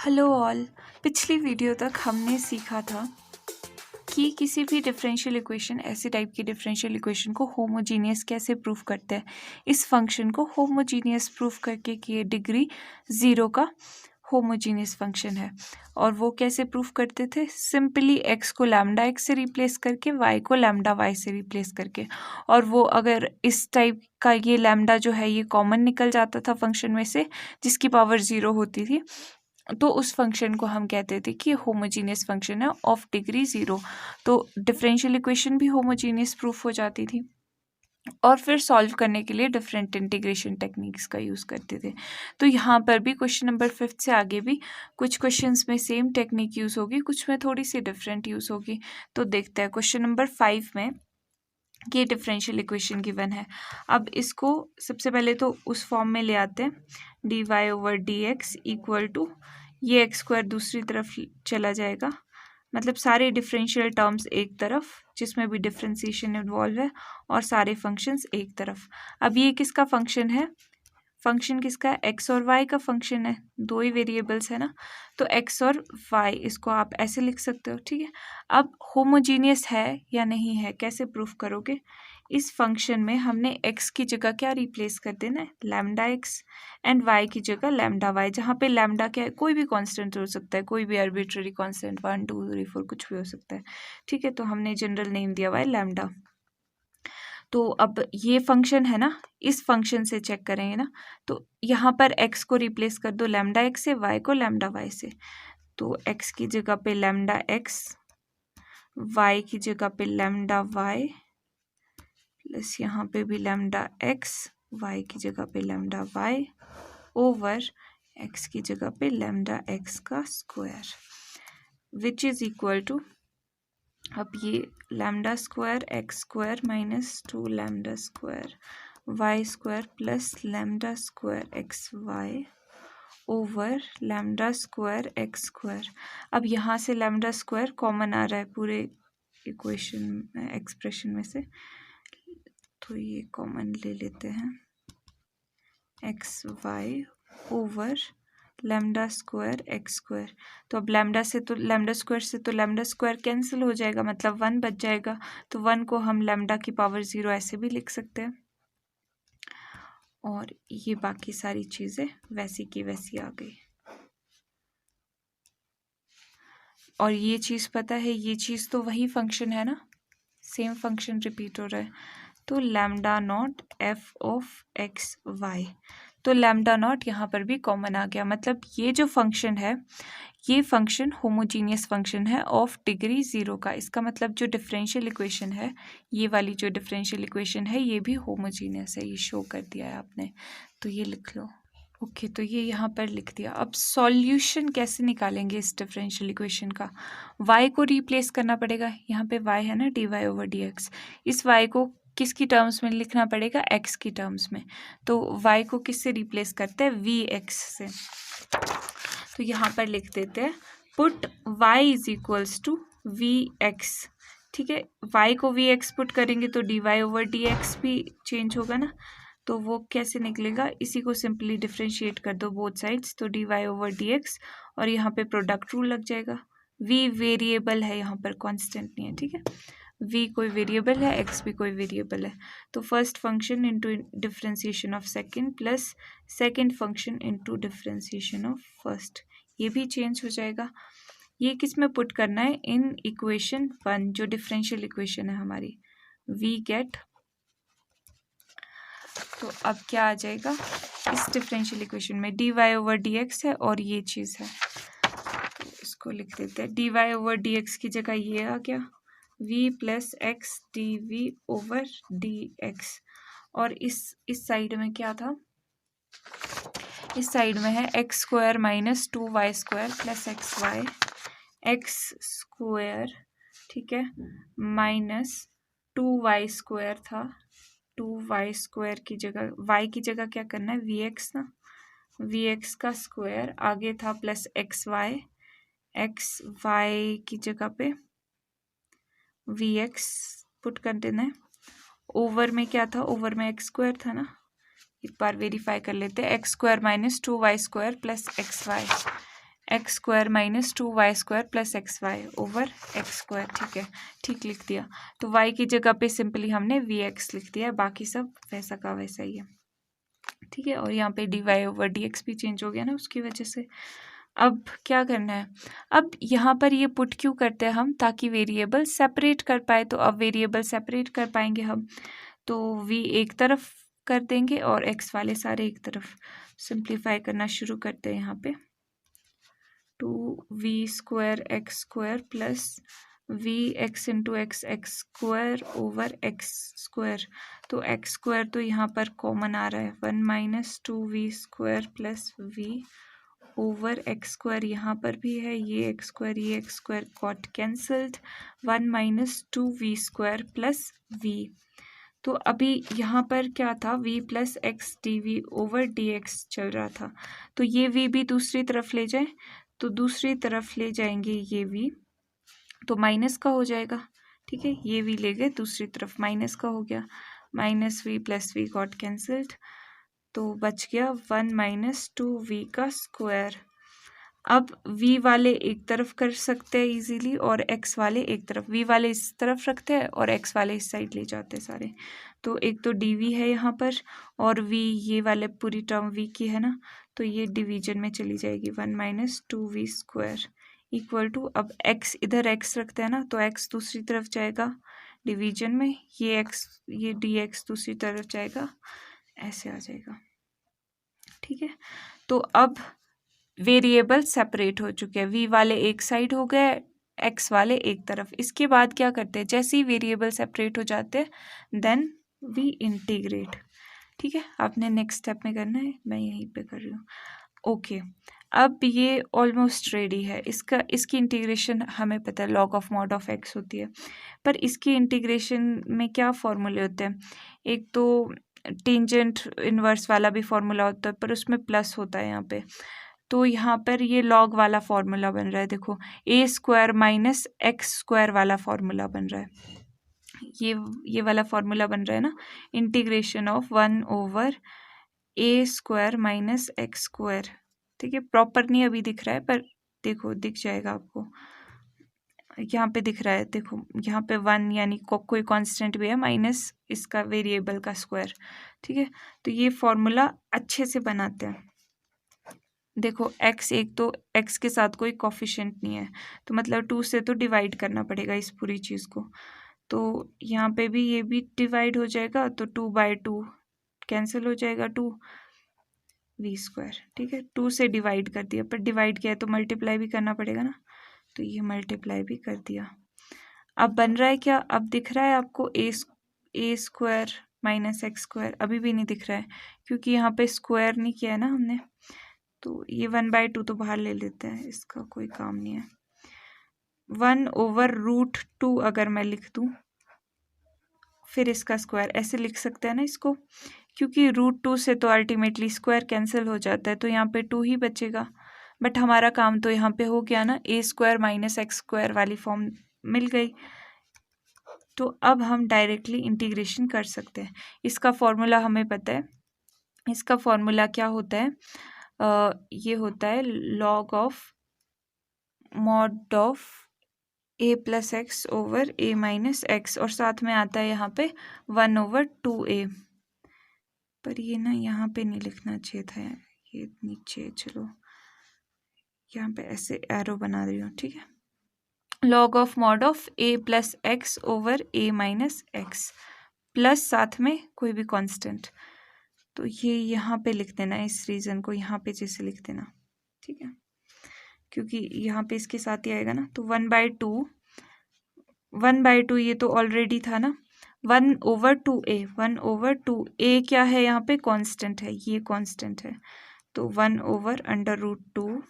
Hello all. पिछली video तक हमने सीखा था कि किसी भी डिफरेंशियल इक्वेशन, ऐसे टाइप की डिफरेंशियल इक्वेशन को होमोजीनियस कैसे प्रूफ करते हैं। इस फंक्शन को होमोजीनियस प्रूफ करके कि ये डिग्री 0 का होमोजीनियस फंक्शन है। और वो कैसे प्रूफ करते थे? सिंपली x को लैम्डा x से रिप्लेस करके, y को लैम्डा y से रिप्लेस करके। और वो अगर इस टाइप का ये लैम्डा जो है ये कॉमन निकल जाता था फंक्शन में से, जिसकी पावर 0 होती थी, तो उस फंक्शन को हम कहते थे कि होमोजीनियस फंक्शन है ऑफ डिग्री 0। तो डिफरेंशियल इक्वेशन भी होमोजीनियस प्रूफ हो जाती थी। और फिर सॉल्व करने के लिए डिफरेंट इंटीग्रेशन टेक्निक्स का यूज़ करते थे। तो यहाँ पर भी क्वेश्चन नंबर 5 से आगे भी कुछ क्वेश्चंस में सेम टेक्निक यूज़ होगी, कुछ में थोड़ी सी डिफरेंट यूज़ होगी। तो देखते हैं क्वेश्चन नंबर 5 में ये डिफरेंशियल इक्वेशन गिवन है। अब इसको सबसे पहले तो उस फॉर्म में ले आते हैं, d y over d x equal to ये एक्स स्क्वायर दूसरी तरफ चला जाएगा, मतलब सारे डिफरेंशियल टर्म्स एक तरफ जिसमें भी डिफरेंशिएशन इन्वॉल्व है, और सारे फंक्शंस एक तरफ। अब ये किसका फंक्शन है? फंक्शन किसका है? एक्स और वाई का फंक्शन है। दो ही वेरिएबल्स है ना, तो एक्स और वाई, इसको आप ऐसे लिख सकते हो, ठीक है। अब होमोजीनियस है या नहीं है कैसे प्रूफ करोगे? इस फंक्शन में हमने x की जगह क्या रिप्लेस कर देना है? लैम्डा x, एंड y की जगह लैम्डा y। जहाँ पे लैम्डा क्या है? कोई भी कांस्टेंट हो सकता है, कोई भी आर्बिट्ररी कांस्टेंट, 1 2 3 4 कुछ भी हो सकता है, ठीक है। तो हमने जनरल नेम दिया हुआ है लैम्डा। तो अब ये फंक्शन है ना, इस फंक्शन से चेक करेंगे ना, तो यहाँ पर x को रिप्लेस कर दो लैम्डा x से, y को लैम्डा y से। तो x की जगह पे लैम्डा x, y की जगह पे लैम्डा y, प्लस यहाँ पे भी लैम्डा x, y की जगह पे लैम्डा y, ओवर x की जगह पे लैम्डा x का square, which is equal to, अब ये lambda square x square minus 2 lambda square y square plus lambda square x y over lambda square x square. अब यहाँ से लैम्डा स्क्वायर कॉमन आ रहा है पूरे इक्वेशन में, एक्सप्रेशन में से, तो ये कॉमन ले लेते हैं, x y over lambda square x square. तो अब लैम्डा स्क्वायर से तो लैम्डा स्क्वायर कैंसिल हो जाएगा, मतलब 1 बच जाएगा। तो 1 को हम लैम्डा की पावर 0 ऐसे भी लिख सकते हैं, और ये बाकी सारी चीज़ें वैसी की वैसी आ गई। और ये चीज़ पता है, ये चीज़ तो वही फंक्शन है ना, सेम फंक्शन रिपीट हो रहा है। तो lambda naught f of x y, तो लैम्डा नॉट यहाँ पर भी कॉमन आ गया, मतलब ये जो फंक्शन है ये फंक्शन होमोजीनियस फंक्शन है ऑफ डिग्री 0 का। इसका मतलब जो डिफरेंशियल इक्वेशन है, ये वाली जो डिफरेंशियल इक्वेशन है, ये भी होमोजीनियस है, ये शो कर दिया है आपने, तो ये लिख लो। ओके, तो ये यहाँ पर लिख दिया। अब सॉल्यूशन कैसे निकालेंगे इस डिफरेंशियल इक्वेशन का? y को रिप्लेस करना पड़ेगा, यहाँ पे y है ना, d y over d x. इस y को किसकी टर्म्स में लिखना पड़ेगा? x की टर्म्स में। तो y को किससे रिप्लेस करते हैं? vx से। तो यहाँ पर लिख देते हैं, put y is equals to vx, ठीक है। y को vx पुट करेंगे तो d y over d x भी चेंज होगा ना, तो वो कैसे निकलेगा? इसी को सिंपली डिफ्रेंशिएट कर दो बोथ साइड्स, तो d y over d x, और यहाँ पे प्रोडक्ट रूल लग जाएगा। v वेरिएबल है, यहाँ पर कांस्टेंट नहीं है, ठीक है। v कोई वेरिएबल है, x भी कोई वेरिएबल है। तो first function into differentiation of second plus second function into differentiation of first, ये भी चेंज हो जाएगा। ये किस में पुट करना है? इन इक्वेशन 1 जो डिफरेंशियल इक्वेशन है हमारी, v गेट, तो अब क्या आ जाएगा इस डिफरेंशियल इक्वेशन में? D y over d x है और ये चीज़ है, तो इसको लिख देते हैं, d y over d x की जगह ये आ गया v plus x d v over d x. और इस साइड में क्या था? इस साइड में है x square minus 2y square plus x y, x square, ठीक है, माइनस 2y स्क्वायर था, 2y स्क्वायर की जगह y की जगह क्या करना है? vx ना, vx का स्क्वायर, आगे था प्लस एक्स वाई की जगह पे vx पुट कर देना है। ओवर में क्या था? ओवर में एक्स स्क्वायर था ना, एक बार वेरीफाई कर लेते हैं, x square minus 2y square plus x y, x square minus 2y square plus XY over x square. ठीक है, ठीक लिख दिया। तो y की जगह पे सिंपली हमने vx लिख दिया, बाकी सब वैसा का वैसा ही है। ठीक है, और यहाँ पे dy ओवर dx भी चेंज हो गया ना उसकी वजह से। अब क्या करना है, अब यहाँ पर ये पुट क्यों करते हैं हम, ताकि वेरिएबल सेपरेट कर पाए। तो अब वेरिएबल सेपरेट कर पाएंगे हम, तो v एक तरफ कर देंगे और x वाले सारे एक तरफ। सिंप्लीफाई करना शुरू करते हैं यहाँ पे। 2v square x square plus v x into x x square over x square. तो एक्स स्क्वायर तो यहाँ पर कॉमन आ रहा है, 1 minus 2v square plus v over x square यहाँ पर भी है, ये x square got cancelled, 1 minus 2v square plus v। तो अभी यहाँ पर क्या था, v plus x d v over d x चल रहा था। तो ये v भी दूसरी तरफ ले जाए, तो दूसरी तरफ ले जाएंगे ये v, तो माइनस का हो जाएगा। ठीक है, ये v ले गए दूसरी तरफ, माइनस का हो गया, minus v plus v got cancelled, तो बच गया 1 माइनस 2v का स्क्वायर। अब v वाले एक तरफ कर सकते हैं इजीली और x वाले एक तरफ, v वाले इस तरफ रखते हैं और x वाले इस साइड ले जाते हैं सारे। तो एक तो dv है यहाँ पर और v ये वाले पूरी टर्म v की है ना, तो ये डिवीजन में चली जाएगी, 1 minus 2v square equal to, अब x इधर x रखते हैं ना, तो x दूसरी तरफ जाएगा डिवीजन में, ये x ये dx दूसरी तरफ जाएगा, ऐसे आ जाएगा। ठीक है, तो अब वेरिएबल सेपरेट हो चुके हैं, v वाले एक साइड हो गए, x वाले एक तरफ। इसके बाद क्या करते हैं, जैसे ही वेरिएबल सेपरेट हो जाते हैं देन वी इंटीग्रेट। ठीक है, आपने नेक्स्ट स्टेप में करना है, मैं यहीं पे कर रही हूँ। ओके, अब ये ऑलमोस्ट रेडी है। इसकी इंटीग्रेशन हमें पता है log of mod of x होती है, पर इसकी इंटीग्रेशन में क्या फॉर्मूले होते हैं, एक तो टेंजेंट इनवर्स वाला भी फॉर्मूला होता है, पर उसमें प्लस होता है यहाँ पे। तो यहाँ पर ये लॉग वाला फॉर्मूला बन रहा है, देखो ए स्क्वायर माइनस एक्स स्क्वायर वाला फॉर्मूला बन रहा है, ये वाला फॉर्मूला बन रहा है ना, integration of 1 over A square minus x square. ठीक है, प्रॉपर नहीं अभी दिख रहा है, पर देखो दिख जाएगा आपको, यहाँ पे दिख रहा है, देखो यहाँ पे 1 यानी कोई कांस्टेंट भी है, माइनस इसका वेरिएबल का स्क्वायर। ठीक है, तो ये फॉर्मूला अच्छे से बनाते हैं। देखो x, एक तो x के साथ कोई कोफिशिएंट नहीं है, तो मतलब 2 से तो डिवाइड करना पड़ेगा इस पूरी चीज़ को। तो यहाँ पे भी ये भी डिवाइड हो जाएगा, तो 2/2 कैंसिल हो जाएगा, 2v स्क्वायर। ठीक है, 2 से डिवाइड कर दिया, पर डिवाइड किया है तो मल्टीप्लाई भी करना पड़ेगा ना, तो ये मल्टीप्लाई भी कर दिया। अब बन रहा है क्या, अब दिख रहा है आपको ए स्क्वायर माइनस एक्स स्क्वायर, अभी भी नहीं दिख रहा है क्योंकि यहाँ पे स्क्वायर नहीं किया है ना हमने, तो ये 1/2 तो बाहर ले लेते हैं, इसका कोई काम नहीं है। 1 ओवर रूट 2 अगर मैं लिख दूं, फिर इसका स्क्वायर ऐसे लिख सकते हैं ना इसको, क्योंकि रूट 2 से तो अल्टीमेटली स्क्वायर कैंसिल हो जाता है, तो यहाँ पे 2 ही बचेगा। बट हमारा काम तो यहाँ पे हो गया ना, ए स्क्वायर माइनस एक्स स्क्वायर वाली फॉर्म मिल गई। तो अब हम डायरेक्टली इंटीग्रेशन कर सकते हैं। इसका फॉर्मूला हमें पता है, इसका फॉर्मूला क्या होता है, ये होता है log of mod of a plus x over a minus x, और साथ में आता है यहाँ पे 1 ओवर 2a, पर ये ना यहाँ पे नहीं लिखना चाहिए था, ये नीचे, चलो यहाँ पे ऐसे एरो बना रही हूँ। ठीक है, log of mod of a plus x over a minus x, plus साथ में कोई भी कांस्टेंट, तो ये यहाँ पे लिख देना, इस रीजन को यहाँ पे जैसे लिख देना। ठीक है, क्योंकि यहाँ पे इसके साथ ही आएगा ना, तो 1/2 ये तो ऑलरेडी था ना, 1 ओवर 2a क्या है यहाँ पे, कांस्टेंट है, ये कांस्टेंट है, तो 1 over under root 2,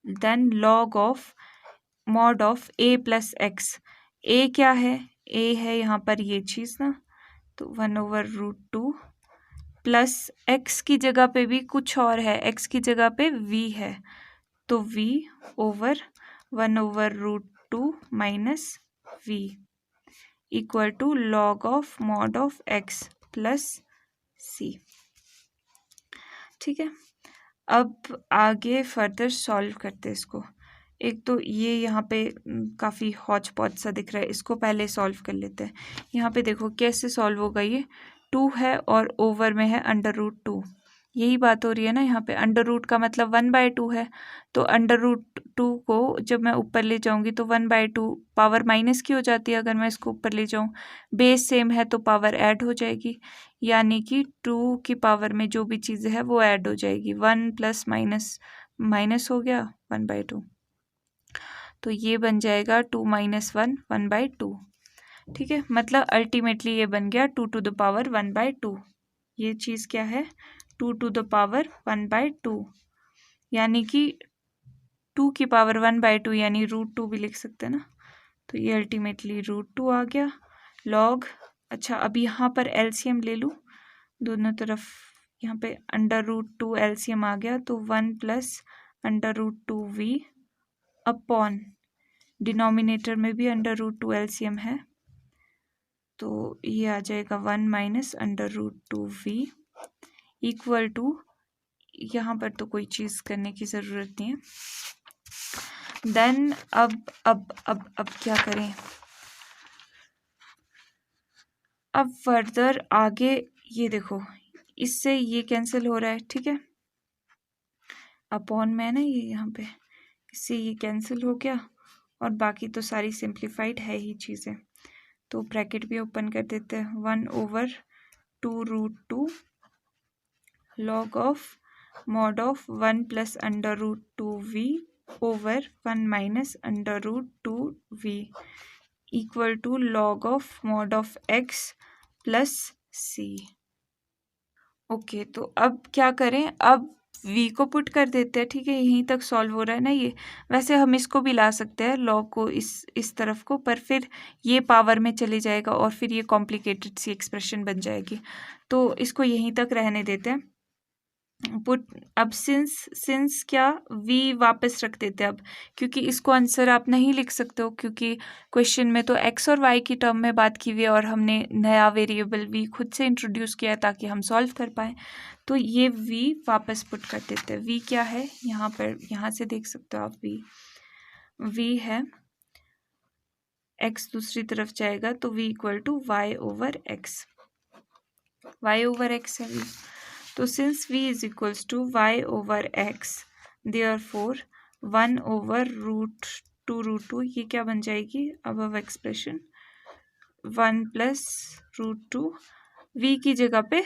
then log of mod of a plus x, a क्या है, a है यहाँ पर ये चीज़ ना, तो 1 ओवर रूट 2 प्लस x की जगह पे भी कुछ और है, x की जगह पे v है, तो v over 1 over root 2 minus v equal to log of mod of x plus c। ठीक है, अब आगे फर्दर सॉल्व करते हैं इसको। एक तो ये यहाँ पे काफ़ी हौच पौच सा दिख रहा है, इसको पहले सॉल्व कर लेते हैं। यहाँ पे देखो कैसे सॉल्व होगा, ये 2 है और ओवर में है √2, यही बात हो रही है ना। यहाँ पे अंडर रूट का मतलब 1/2 है, तो √2 को जब मैं ऊपर ले जाऊंगी तो 1/2 पावर माइनस की हो जाती है। अगर मैं इसको ऊपर ले जाऊं, बेस सेम है तो पावर ऐड हो जाएगी, यानी कि 2 की पावर में जो भी चीज़ है वो ऐड हो जाएगी। 1 प्लस माइनस माइनस हो गया 1/2, तो ये बन जाएगा 2 - 1 1/2। ठीक है, मतलब अल्टीमेटली ये बन गया 2 टू द पावर 1/2। ये चीज़ क्या है, 2 टू द पावर 1/2, यानी कि 2 की पावर 1/2 यानी √2 भी लिख सकते हैं ना। तो ये अल्टीमेटली √2 आ गया लॉग। अच्छा, अब यहाँ पर एलसीएम ले लूँ दोनों तरफ, यहाँ पे √2 एलसीएम आ गया तो 1 प्लस √2v अपॉन डिनोमिनेटर में भी √2 एलसीएम है, तो ये आ जाएगा 1 माइनस √2v इक्वल टू, यहाँ पर तो कोई चीज़ करने की ज़रूरत नहीं है। देन अब क्या करें, अब फर्दर आगे ये देखो, इससे ये कैंसिल हो रहा है, ठीक है, अपॉन में है ना ये यहाँ पे, इससे ये कैंसिल हो गया और बाकी तो सारी सिंप्लीफाइड है ही चीज़ें। तो ब्रैकेट भी ओपन कर देते हैं, 1/2 √2 log of mod of 1 plus √2v over 1 minus √2v equal to log of mod of x plus c। Okay, तो अब क्या करें, अब v को पुट कर देते हैं। ठीक है, यहीं तक सॉल्व हो रहा है ना ये। वैसे हम इसको भी ला सकते हैं लॉग को इस तरफ को, पर फिर ये पावर में चले जाएगा और फिर ये कॉम्प्लिकेटेड सी एक्सप्रेशन बन जाएगी, तो इसको यहीं तक रहने देते हैं पुट। अब सिंस क्या v वापस रख देते हैं अब, क्योंकि इसको आंसर आप नहीं लिख सकते हो, क्योंकि क्वेश्चन में तो x और y की टर्म में बात की हुई है और हमने नया वेरिएबल v खुद से इंट्रोड्यूस किया है ताकि हम सॉल्व कर पाए। तो ये v वापस पुट कर देते हैं। v क्या है यहाँ पर, यहाँ से देख सकते हो आप, v है, x दूसरी तरफ जाएगा तो v equal to y/x, y/x है v। तो since v is equals to y/x, therefore 1/√2 ये क्या बन जाएगी अब एक्सप्रेशन, 1 प्लस √2 v की जगह पे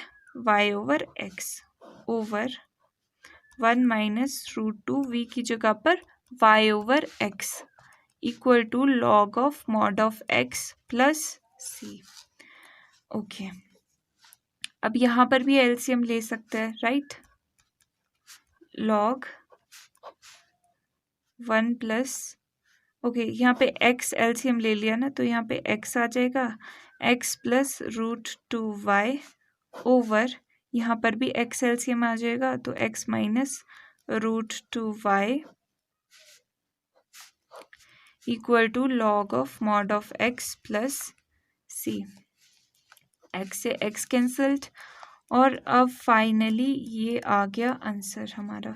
y/x ओवर 1 माइनस √2 v की जगह पर y/x equal to log of mod of x plus c। Okay, अब यहाँ पर भी एलसीएम ले सकते हैं, राइट। लॉग 1 प्लस, ओके, यहाँ पे x एलसीएम ले लिया ना, तो यहाँ पे x आ जाएगा, x प्लस √2y ओवर, यहाँ पर भी x एलसीएम आ जाएगा तो x माइनस √2y equal to log of mod of x plus c। x से x कैंसल्ड, और अब फाइनली ये आ गया आंसर हमारा,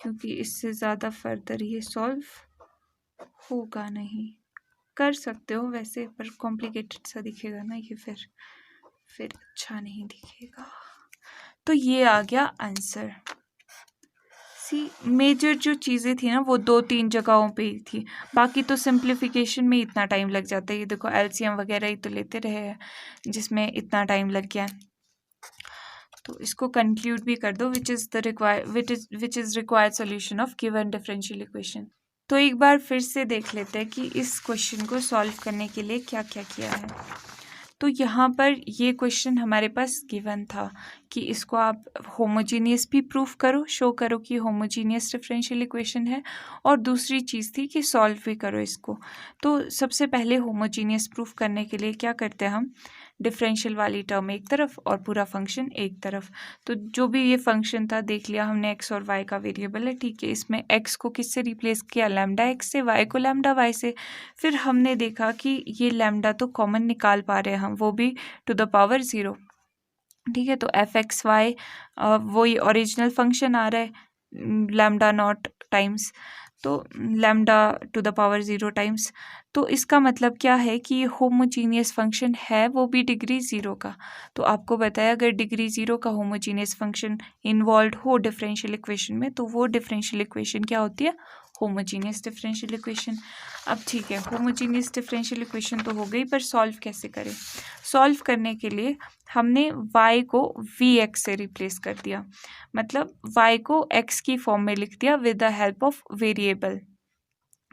क्योंकि इससे ज़्यादा फर्दर ये सॉल्व होगा नहीं। कर सकते हो वैसे, पर कॉम्प्लिकेटेड सा दिखेगा ना ये, फिर अच्छा नहीं दिखेगा। तो ये आ गया आंसर। सी मेजर जो चीज़ें थी ना वो 2-3 जगहों पे ही थी, बाकी तो सिंप्लीफिकेशन में इतना टाइम लग जाता है। ये देखो एलसीएम वगैरह ही तो लेते रहे हैं जिसमें इतना टाइम लग गया। तो इसको कंक्लूड भी कर दो, which is required solution of given differential equation. तो एक बार फिर से देख लेते हैं कि इस क्वेश्चन को सॉल्व करने के लिए क्या क्या किया है। तो यहाँ पर ये क्वेश्चन हमारे पास गिवन था कि इसको आप होमोजीनियस भी प्रूफ करो, शो करो कि होमोजीनियस डिफरेंशियल इक्वेशन है, और दूसरी चीज़ थी कि सॉल्व भी करो इसको। तो सबसे पहले होमोजीनियस प्रूफ करने के लिए क्या करते हैं हम, डिफरेंशियल वाली टर्म एक तरफ और पूरा फंक्शन एक तरफ। तो जो भी ये फंक्शन था देख लिया हमने, एक्स और वाई का वेरिएबल है, ठीक है। इसमें एक्स को किससे रिप्लेस किया, लैम्डा एक्स से, वाई को लैम्डा वाई से। फिर हमने देखा कि ये लैम्डा तो कॉमन निकाल पा रहे हैं हम, वो भी टू द पावर 0, ठीक है। तो एफ एक्स वाई वही ओरिजिनल फंक्शन आ रहा है, लैम्डा नॉट टाइम्स, तो lambda two the power 0 times. तो इसका मतलब क्या है कि ये होमोजीनियस फंक्शन है, वो भी डिग्री 0 का। तो आपको बताया अगर डिग्री 0 का होमोजीनियस फंक्शन इन्वॉल्व हो डिफरेंशियल इक्वेशन में, तो वो डिफरेंशियल इक्वेशन क्या होती है? Homogeneous differential equation. अब ठीक है, होमोजीनियस डिफरेंशियल इक्वेशन तो हो गई, पर सॉल्व कैसे करें? सॉल्व करने के लिए हमने y को vx से रिप्लेस कर दिया, मतलब y को x की फॉर्म में लिख दिया with the help of variable.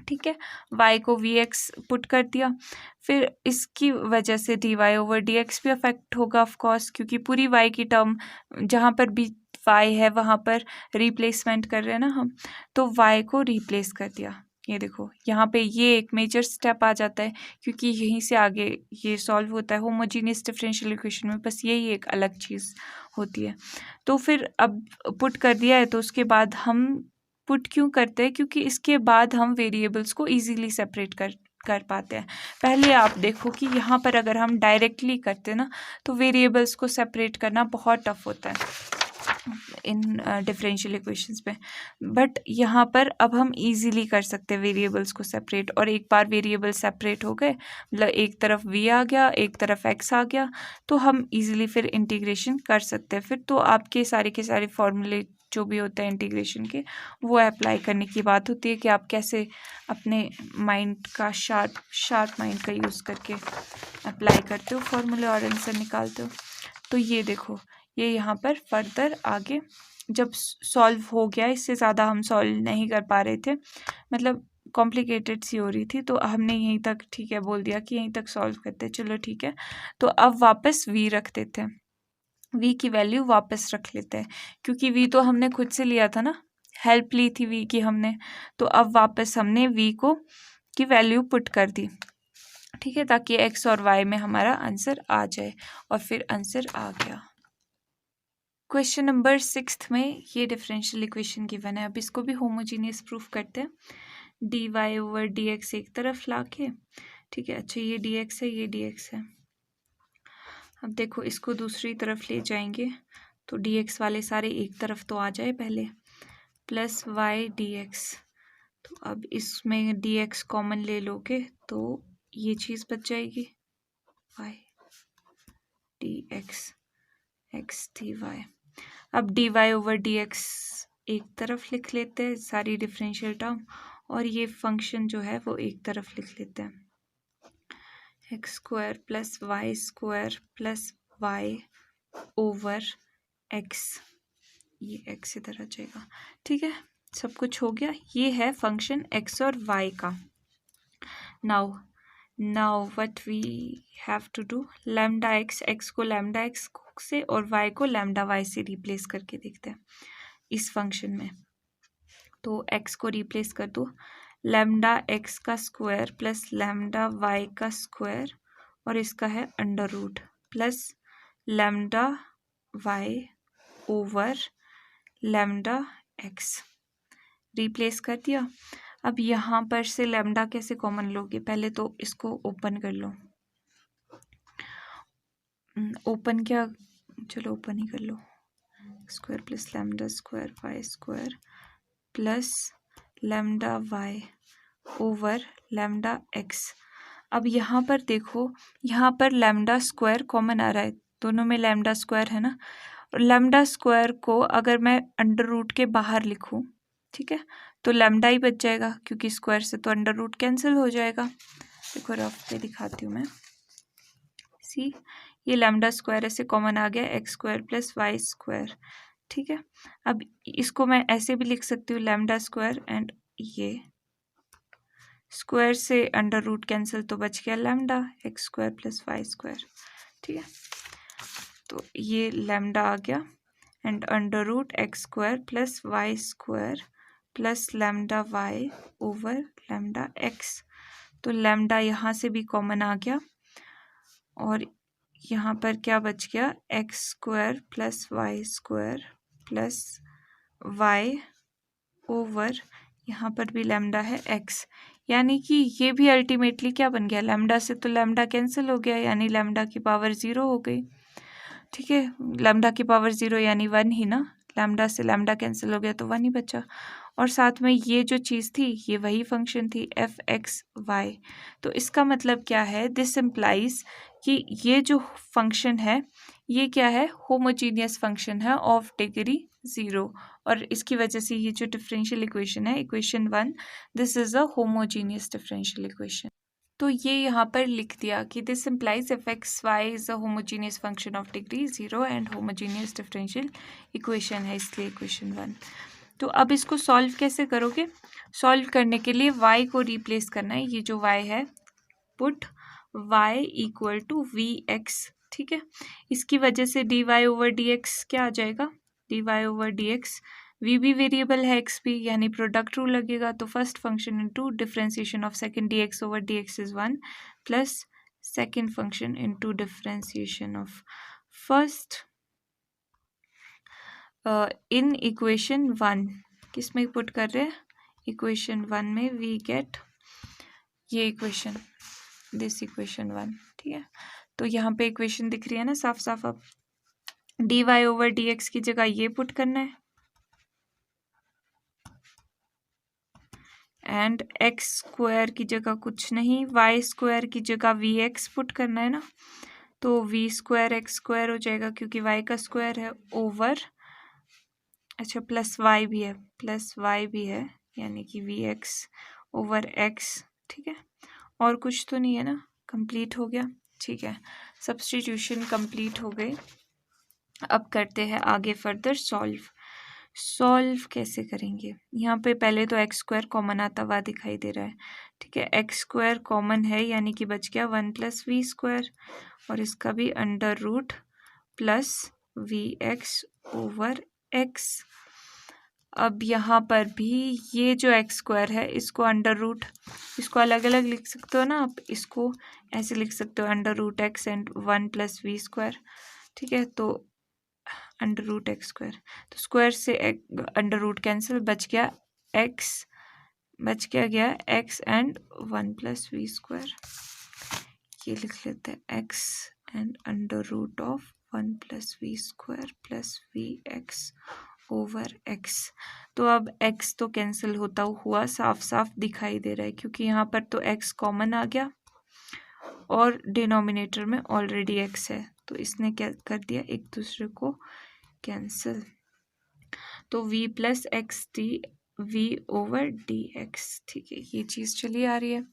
ठीक है, y को vx पुट कर दिया, फिर इसकी वजह से dy ओवर dx भी अफेक्ट होगा ऑफ कोर्स, क्योंकि पूरी y की टर्म जहाँ पर भी y है वहाँ पर रिप्लेसमेंट कर रहे हैं ना हम, तो y को रिप्लेस कर दिया। ये देखो यहाँ पे ये एक मेजर स्टेप आ जाता है, क्योंकि यहीं से आगे ये सॉल्व होता है होमोजीनियस डिफरेंशियल इक्वेशन में, बस यही एक अलग चीज़ होती है। तो फिर अब पुट कर दिया है, तो उसके बाद हम पुट क्यों करते हैं? क्योंकि इसके बाद हम वेरिएबल्स को इजीली सेपरेट कर पाते हैं। पहले आप देखो कि यहाँ पर अगर हम डायरेक्टली करते ना, तो वेरिएबल्स को सेपरेट करना बहुत टफ होता है इन डिफरेंशियल इक्वेशंस में, बट यहाँ पर अब हम इजीली कर सकते हैं वेरिएबल्स को सेपरेट। और एक बार वेरिएबल सेपरेट हो गए, मतलब एक तरफ v आ गया, एक तरफ x आ गया, तो हम इजीली फिर इंटीग्रेशन कर सकते हैं। फिर तो आपके सारे के सारे फॉर्मूले जो भी होते हैं इंटीग्रेशन के, वो अप्लाई करने की बात होती है कि आप कैसे अपने माइंड का शार्प माइंड का यूज़ करके अप्लाई करते हो फॉर्मूले और आंसर निकालते हो। तो ये देखो, ये यहाँ पर फर्दर आगे जब सॉल्व हो गया, इससे ज़्यादा हम सॉल्व नहीं कर पा रहे थे, मतलब कॉम्प्लिकेटेड सी हो रही थी, तो हमने यहीं तक ठीक है बोल दिया कि यहीं तक सॉल्व करते हैं, चलो ठीक है। तो अब वापस v रख देते हैं, v की वैल्यू वापस रख लेते हैं, क्योंकि v तो हमने खुद से लिया था ना, हेल्प ली थी v की हमने, तो अब वापस हमने v को की वैल्यू पुट कर दी, ठीक है, ताकि x और y में हमारा आंसर आ जाए, और फिर आंसर आ गया। क्वेश्चन नंबर 6 में ये डिफरेंशियल इक्वेशन गिवन है, अब इसको भी होमोजीनियस प्रूफ करते हैं। D y over d x एक तरफ लाके, ठीक है, अच्छा ये डी एक्स है, ये डी एक्स है। अब देखो इसको दूसरी तरफ ले जाएंगे, तो डी एक्स वाले सारे एक तरफ तो आ जाए पहले, प्लस वाई डी एक्स। तो अब इसमें डी एक्स कॉमन ले लोगे तो ये चीज़ बच जाएगी, y d x, x d y. अब d y over d x एक तरफ लिख लेते हैं सारी डिफरेंशियल टर्म, और ये फंक्शन जो है वो एक तरफ लिख लेते हैं, x square plus y over x, ये एक्स इधर आ जाएगा, ठीक है, सब कुछ हो गया। ये है फंक्शन एक्स और वाई का। Now what we have to do, lambda x, x को लैम्डा एक्स से और y को लैम्डा y से रिप्लेस करके देखते हैं इस फंक्शन में। तो x को रिप्लेस कर दो, लैम्डा x का स्क्वायर प्लस लैम्डा y का स्क्वायर, और इसका है under root, plus lambda y over lambda x, replace कर दिया। अब यहाँ पर से लैम्डा कैसे कॉमन लोगे? पहले तो इसको ओपन कर लो, ओपन क्या, चलो ओपन ही कर लो, square plus lambda square y square plus lambda y over lambda x. अब यहाँ पर देखो, यहाँ पर लैम्डा स्क्वायर कॉमन आ रहा है, दोनों में लैम्डा स्क्वायर है ना, और लैम्डा स्क्वायर को अगर मैं अंडर रूट के बाहर लिखूँ, ठीक है, तो लैम्डा ही बच जाएगा, क्योंकि स्क्वायर से तो अंडर रूट कैंसिल हो जाएगा। देखो रफ पे दिखाती हूँ मैं, सी ये लैम्डा स्क्वायर ऐसे कॉमन आ गया, x square plus y square, ठीक है। अब इसको मैं ऐसे भी लिख सकती हूँ, लैम्डा स्क्वायर एंड ये स्क्वायर से अंडर रूट कैंसिल, तो बच गया lambda x square plus y square, ठीक है। तो ये लैम्डा आ गया and under root x square plus y square plus lambda y over lambda x. तो लैम्डा यहाँ से भी कॉमन आ गया, और यहाँ पर क्या बच गया, x square plus y square plus y over, यहाँ पर भी लैम्डा है एक्स, यानी कि ये भी अल्टीमेटली क्या बन गया, लैम्डा से तो लैम्डा कैंसिल हो गया, यानी लैम्डा की पावर 0 हो गई, ठीक है। लैम्डा की पावर 0 यानी 1 ही ना, लैम्डा से लैम्डा कैंसिल हो गया तो 1 ही बचा, और साथ में ये जो चीज़ थी ये वही फंक्शन थी एफ एक्स वाई। तो इसका मतलब क्या है, दिस इम्प्लाइज कि ये जो फंक्शन है ये क्या है, होमोजीनियस फंक्शन है ऑफ डिग्री 0, और इसकी वजह से ये जो डिफरेंशियल इक्वेशन है equation 1, this is a homogeneous differential equation. तो ये यहाँ पर लिख दिया कि this implies f x y is a homogeneous function of degree 0 and homogeneous differential equation है, इसलिए इक्वेशन 1। तो अब इसको सॉल्व कैसे करोगे, सॉल्व करने के लिए y को रिप्लेस करना है, ये जो y है put y equal to v x, ठीक है। इसकी वजह से d y over d x क्या आ जाएगा, d y over d x, v भी वेरिएबल है x भी, यानी प्रोडक्ट रूल लगेगा, तो first function into differentiation of second dx over dx is 1 plus second function into differentiation of first in equation 1, किस में पुट कर रहे हैं, इक्वेशन 1 में वी गेट ये इक्वेशन, दिस इक्वेशन 1, ठीक है। तो यहाँ पे इक्वेशन दिख रही है ना साफ साफ, अब d y over d x की जगह ये पुट करना है एंड एक्स स्क्वायर की जगह कुछ नहीं, वाई स्क्वायर की जगह वी एक्स पुट करना है ना, तो वी स्क्वायर एक्स स्क्वायर हो जाएगा क्योंकि वाई का स्क्वायर है ओवर, अच्छा प्लस वाई भी है, प्लस वाई भी है, यानी कि वी एक्स ओवर एक्स, ठीक है। और कुछ तो नहीं है ना, कंप्लीट हो गया, ठीक है, सब्स्टिट्यूशन कंप्लीट हो गई। अब करते हैं आगे फर्दर सॉल्व। सॉल्व कैसे करेंगे, यहाँ पे पहले तो एक्स स्क्वायर कॉमन आता हुआ दिखाई दे रहा है, ठीक है, एक्स स्क्वायर कॉमन है यानी कि बच गया 1 प्लस वी स्क्वायर, और इसका भी under root plus v x over x. अब यहाँ पर भी ये जो एक्स स्क्वायर है इसको अंडर रूट, इसको अलग अलग लिख सकते हो ना आप, इसको ऐसे लिख सकते हो under root x and 1 plus v square, ठीक है, तो अंडर रूट एक्स स्क्वायर, तो स्क्वायर से अंडर रूट कैंसिल, बच गया एक्स, बच गया x and 1 plus v square, ये लिख लेते हैं x and under root of 1 plus v square plus v x over x. तो अब x तो कैंसिल होता हुआ साफ साफ दिखाई दे रहा है क्योंकि यहाँ पर तो x कॉमन आ गया और डिनोमिनेटर में ऑलरेडी x है, तो इसने क्या कर दिया, एक दूसरे को कैंसिल, तो v plus x d v over d x, ठीक है, ये चीज़ चली आ रही है।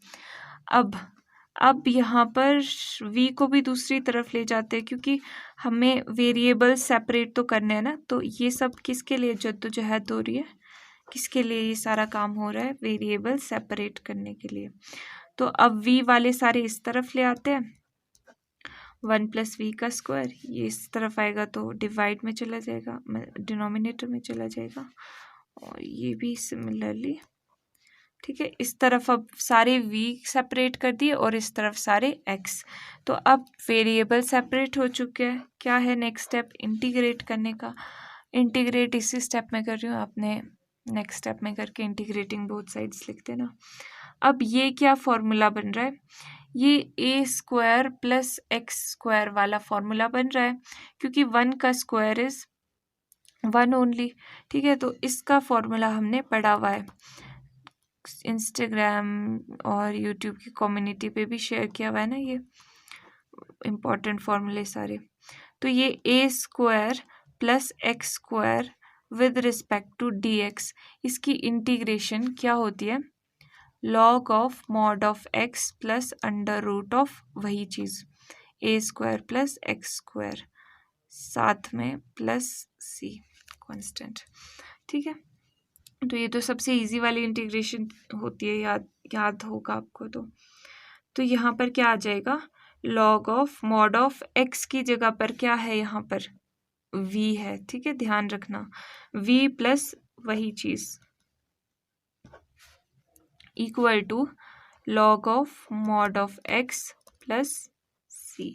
अब यहाँ पर v को भी दूसरी तरफ ले जाते हैं क्योंकि हमें वेरिएबल सेपरेट तो करने हैं ना, तो ये सब किसके लिए जद्दोजहद हो रही है, किसके लिए ये सारा काम हो रहा है, वेरिएबल सेपरेट करने के लिए। तो अब v वाले सारे इस तरफ ले आते हैं, 1 प्लस वी का स्क्वायर, ये इस तरफ आएगा तो डिवाइड में चला जाएगा, डिनोमिनेटर में चला जाएगा, और ये भी सिमिलरली, ठीक है, इस तरफ अब सारे v सेपरेट कर दिए और इस तरफ सारे x। तो अब वेरिएबल सेपरेट हो चुके हैं, क्या है नेक्स्ट स्टेप, इंटीग्रेट करने का। इंटीग्रेट इसी स्टेप में कर रही हूँ, आपने नेक्स्ट स्टेप में करके इंटीग्रेटिंग बोथ साइड्स लिख देना। अब ये क्या फॉर्मूला बन रहा है, ये a square plus x square वाला फॉर्मूला बन रहा है क्योंकि 1 का स्क्वायर इज 1 ओनली, ठीक है, तो इसका फॉर्मूला हमने पढ़ा हुआ है, इंस्टाग्राम और यूट्यूब की कम्युनिटी पे भी शेयर किया हुआ है ना ये इम्पॉर्टेंट फॉर्मूले सारे। तो ये a square plus x square with respect to d x, इसकी इंटीग्रेशन क्या होती है, log of mod of x plus under root of वही चीज़ a square plus x square, साथ में प्लस सी कांस्टेंट, ठीक है। तो ये तो सबसे इजी वाली इंटीग्रेशन होती है, याद होगा आपको। तो यहाँ पर क्या आ जाएगा, log of mod of x की जगह पर क्या है, यहाँ पर v है, ठीक है, ध्यान रखना, v प्लस वही चीज equal to log of mod of x plus c,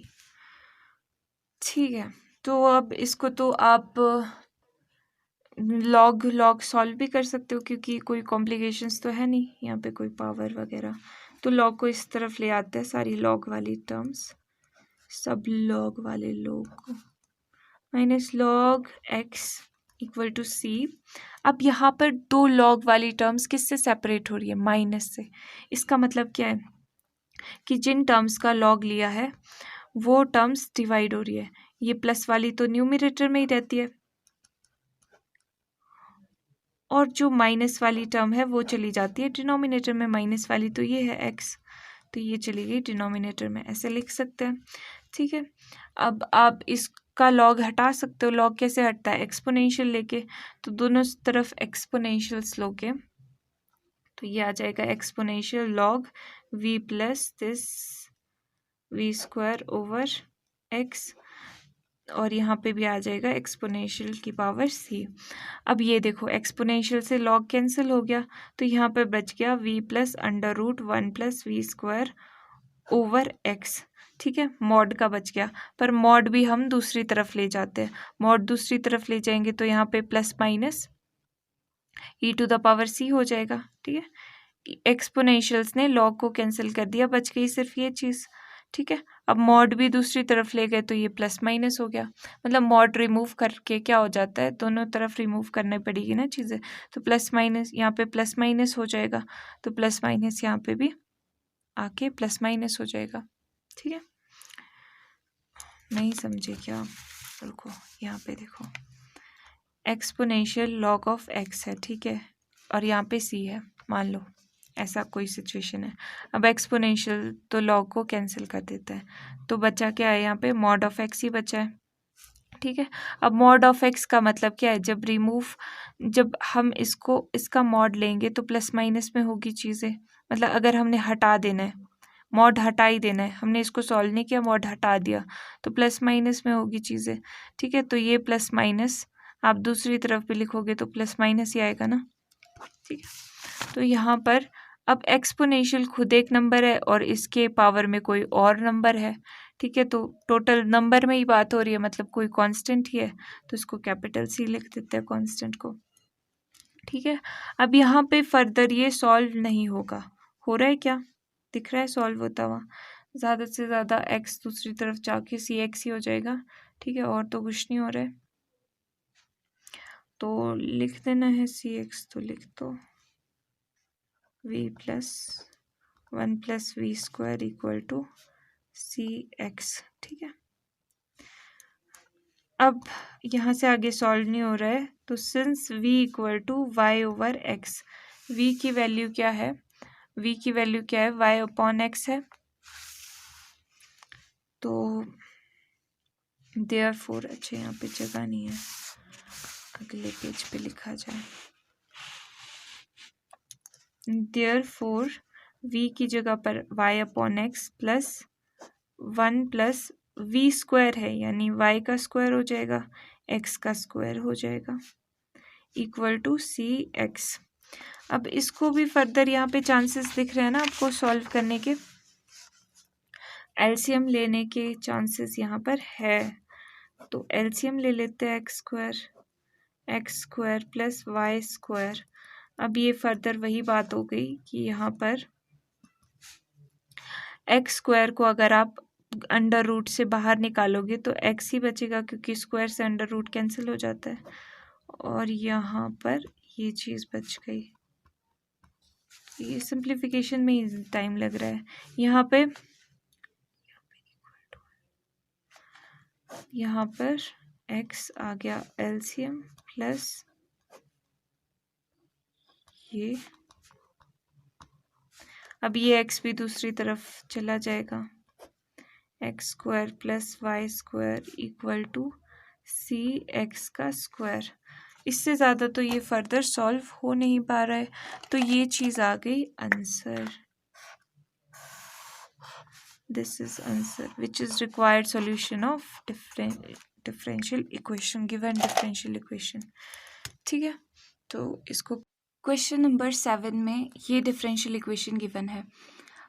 ठीक है। तो अब इसको तो आप लॉग सॉल्व भी कर सकते हो क्योंकि कोई कॉम्प्लिकेशंस तो है नहीं यहाँ पे, कोई पावर वगैरह, तो लॉग को इस तरफ ले आते हैं, सारी लॉग वाली टर्म्स, सब लॉग वाले लॉग को, minus log x equal to c. अब यहाँ पर दो लॉग वाली टर्म्स किससे सेपरेट हो रही है? माइनस से। इसका मतलब क्या है कि जिन टर्म्स का लॉग लिया है वो टर्म्स डिवाइड हो रही है। ये प्लस वाली तो न्यूमरेटर में ही रहती है और जो माइनस वाली टर्म है वो चली जाती है डिनोमिनेटर में। माइनस वाली तो ये है एक्स, तो ये चली गई डिनोमिनेटर में। ऐसे लिख सकते हैं, ठीक है। अब आप इसका लॉग हटा सकते हो। लॉग कैसे हटता है? एक्सपोनेंशियल लेके। तो दोनों तरफ एक्सपोनेंशियल्स लोगे तो ये आ जाएगा exponential log v plus this v square over x, और यहाँ पे भी आ जाएगा एक्सपोनेंशियल की पावर c। अब ये देखो एक्सपोनेंशियल से लॉग कैंसिल हो गया तो यहाँ पे बच गया v plus under root 1 plus v square over x, ठीक है। मॉड का बच गया, पर मॉड भी हम दूसरी तरफ ले जाते हैं। मॉड दूसरी तरफ ले जाएंगे तो यहाँ पे plus minus e to the power c हो जाएगा, ठीक है। एक्सपोनेंशियल्स ने लॉग को कैंसिल कर दिया, बच गई सिर्फ ये चीज़, ठीक है। अब मॉड भी दूसरी तरफ ले गए तो ये प्लस माइनस हो गया। मतलब मॉड रिमूव करके क्या हो जाता है, दोनों तरफ रिमूव करनी पड़ेगी ना चीज़ें, तो प्लस माइनस यहाँ पे प्लस माइनस हो जाएगा, तो प्लस माइनस यहाँ पे भी आके प्लस माइनस हो जाएगा, ठीक है। नहीं समझे क्या? रुको, यहाँ पे देखो एक्सपोनेंशियल लॉग ऑफ एक्स है, ठीक है, और यहाँ पे सी है, मान लो ऐसा कोई सिचुएशन है। अब एक्सपोनेंशियल तो लॉग को कैंसिल कर देता है, तो बचा क्या है यहाँ पे? मॉड ऑफ एक्स ही बचा है, ठीक है। अब मॉड ऑफ एक्स का मतलब क्या है? जब हम इसका मॉड लेंगे तो प्लस माइनस में होगी चीज़ें। मतलब अगर हमने हटा देना है, मॉड हटा ही देना है, हमने इसको सॉल्व नहीं किया, मॉड हटा दिया तो प्लस माइनस में होगी चीज़ें, ठीक है। तो ये प्लस माइनस आप दूसरी तरफ भी लिखोगे तो प्लस माइनस ही आएगा ना, ठीक है। तो यहाँ पर अब एक्सपोनेंशियल खुद एक नंबर है और इसके पावर में कोई और नंबर है, ठीक है। तो टोटल नंबर में ही बात हो रही है, मतलब कोई कांस्टेंट ही है, तो इसको कैपिटल सी लिख देते हैं कांस्टेंट को, ठीक है। अब यहाँ पे फर्दर ये सॉल्व नहीं होगा। हो रहा है क्या? दिख रहा है सॉल्व होता हुआ? ज़्यादा से ज़्यादा एक्स दूसरी तरफ जाके सी एक्स ही हो जाएगा, ठीक है, और तो कुछ नहीं हो रहा है। तो लिख देना है सी एक्स, तो लिख दो v plus 1 plus v square equal to c x, ठीक है। अब यहाँ से आगे सॉल्व नहीं हो रहा है, तो since v equal to y over x, v की वैल्यू क्या है? v की वैल्यू क्या है? y अपॉन एक्स है। तो देयरफॉर, अच्छा यहाँ पे जगह नहीं है, अगले पेज पे लिखा जाए। देयरफॉर v की जगह पर y upon x plus 1 plus v square है, यानी y का स्क्वायर हो जाएगा, x का स्क्वायर हो जाएगा, इक्वल टू सी एक्स। अब इसको भी फर्दर यहाँ पे चांसेस दिख रहे हैं ना आपको सॉल्व करने के, एलसीएम लेने के चांसेस यहाँ पर है। तो एलसीएम ले लेते हैं x square plus y square. अब ये फर्दर वही बात हो गई कि यहाँ पर एक्स स्क्वायर को अगर आप अंडर रूट से बाहर निकालोगे तो एक्स ही बचेगा, क्योंकि स्क्वायर से अंडर रूट कैंसिल हो जाता है, और यहाँ पर ये चीज़ बच गई। ये सिंप्लीफिकेशन में ही टाइम लग रहा है। यहाँ पर x आ गया एलसीएम प्लस ये, अब ये x भी दूसरी तरफ चला जाएगा, x square plus y square equal to c x का स्क्वायर। इससे ज़्यादा तो ये फर्दर सॉल्व हो नहीं पा रहा है, तो ये चीज़ आ गई answer. This is answer which is required solution of differential equation, given differential equation, ठीक है। तो इसको क्वेश्चन नंबर 7 में ये डिफरेंशियल इक्वेशन गिवन है।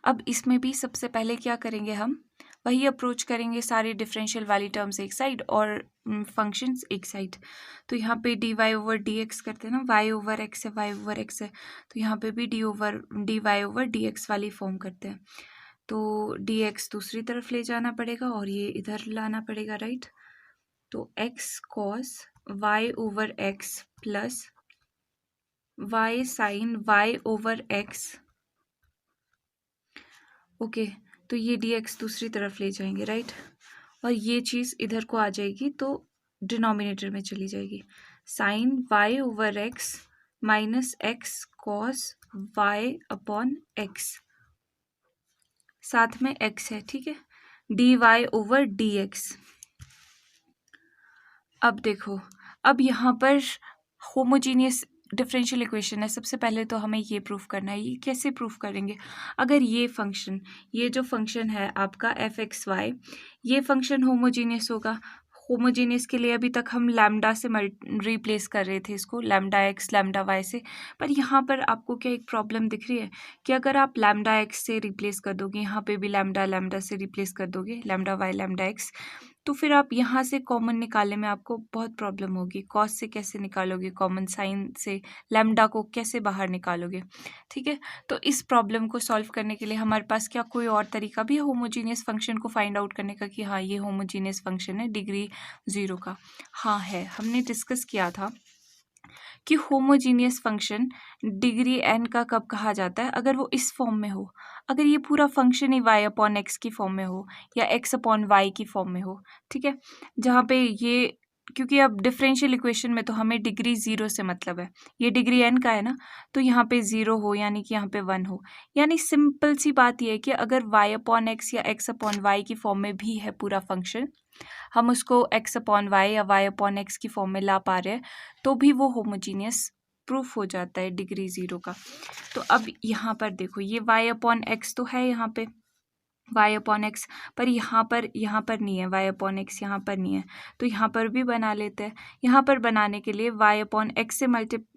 अब इसमें भी सबसे पहले क्या करेंगे, हम वही अप्रोच करेंगे, सारी डिफरेंशियल वाली टर्म्स एक साइड और फंक्शंस एक साइड। तो यहाँ पे d y over d x करते हैं ना, वाई ओवर एक्स है, वाई ओवर एक्स है, तो यहाँ पे भी d y over d x वाली फॉर्म करते हैं। तो डी एक्स दूसरी तरफ ले जाना पड़ेगा और ये इधर लाना पड़ेगा, राइट। तो x cos y over x plus y sine y over x. Okay, तो ये dx दूसरी तरफ ले जाएंगे, राइट, और ये चीज़ इधर को आ जाएगी तो डिनोमिनेटर में चली जाएगी। Sine y over x minus x cos y upon x, साथ में x है, ठीक है, dy ओवर dx। अब देखो, अब यहाँ पर होमोजीनियस डिफरेंशियल इक्वेशन है। सबसे पहले तो हमें ये प्रूफ करना है। ये कैसे प्रूफ करेंगे? अगर ये फंक्शन, ये जो फंक्शन है आपका एफ एक्स वाई, ये फंक्शन होमोजीनियस होगा। होमोजीनियस के लिए अभी तक हम लैम्डा से रिप्लेस कर रहे थे इसको, लैम्डा एक्स लैम्डा वाई से। पर यहाँ पर आपको क्या एक प्रॉब्लम दिख रही है कि अगर आप लैम्डा एक्स से रिप्लेस कर दोगे, यहाँ पे भी लैम्डा लैम्डा से रिप्लेस कर दोगे, लैम्डा वाई लैम्डा एक्स, तो फिर आप यहाँ से कॉमन निकालने में आपको बहुत प्रॉब्लम होगी। कॉस से कैसे निकालोगे कॉमन, साइन से लैम्डा को कैसे बाहर निकालोगे? ठीक है, तो इस प्रॉब्लम को सॉल्व करने के लिए हमारे पास क्या कोई और तरीका भी है होमोजीनियस फंक्शन को फाइंड आउट करने का कि हाँ ये होमोजीनियस फंक्शन है डिग्री 0 का? हाँ है, हमने डिस्कस किया था कि होमोजीनियस फंक्शन डिग्री n का कब कहा जाता है? अगर वो इस फॉर्म में हो, अगर ये पूरा फंक्शन ही y अपॉन एक्स की फॉर्म में हो या x अपॉन वाई की फॉर्म में हो, ठीक है, जहाँ पे ये, क्योंकि अब डिफरेंशियल इक्वेशन में तो हमें डिग्री 0 से मतलब है, ये डिग्री n का है ना, तो यहाँ पे 0 हो यानी कि यहाँ पे 1 हो, यानी सिंपल सी बात ये है कि अगर y अपॉन एक्स या x अपॉन वाई की फॉर्म में भी है पूरा फंक्शन, हम उसको x अपॉन वाई या y अपॉन एक्स की फॉर्म में ला पा रहे हैं, तो भी वो होमोजीनियस प्रूफ हो जाता है डिग्री 0 का। तो अब यहाँ पर देखो, ये y अपॉन एक्स तो है यहाँ पे, y अपॉन एक्स, पर यहाँ पर नहीं है, y अपॉन एक्स यहाँ पर नहीं है, तो यहाँ पर भी बना लेते हैं। यहाँ पर बनाने के लिए y अपॉन एक्स से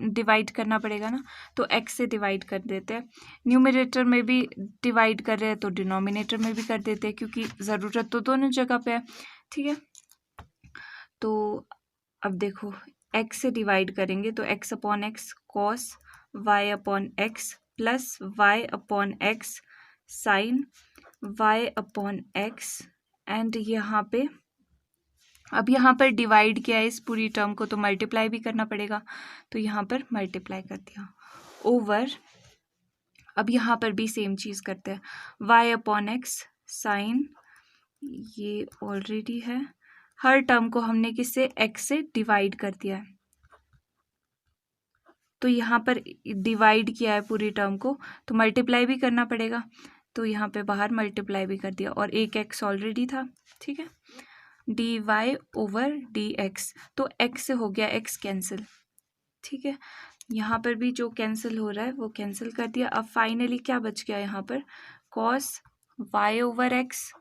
डिवाइड करना पड़ेगा ना, तो x से डिवाइड कर देते हैं। न्यूमरेटर में भी डिवाइड कर रहे हैं तो डिनोमिनेटर में भी कर देते हैं, क्योंकि ज़रूरत तो दोनों जगह पे है, ठीक है। तो अब देखो, x से डिवाइड करेंगे तो x upon x cos y upon x plus y upon x sine y upon x, and यहाँ पे, अब यहाँ पर डिवाइड किया है इस पूरी टर्म को तो मल्टीप्लाई भी करना पड़ेगा, तो यहाँ पर मल्टीप्लाई कर दिया ओवर, अब यहाँ पर भी सेम चीज़ करते हैं, y अपॉन एक्स साइन, ये ऑलरेडी है, हर टर्म को हमने किससे, x से डिवाइड कर दिया है, तो यहाँ पर डिवाइड किया है पूरी टर्म को तो मल्टीप्लाई भी करना पड़ेगा, तो यहाँ पे बाहर मल्टीप्लाई भी कर दिया, और एक x ऑलरेडी था, ठीक है, dy ओवर dx, तो x से हो गया x कैंसिल, ठीक है, यहाँ पर भी जो कैंसिल हो रहा है वो कैंसिल कर दिया। अब फाइनली क्या बच गया यहाँ पर, cos y over x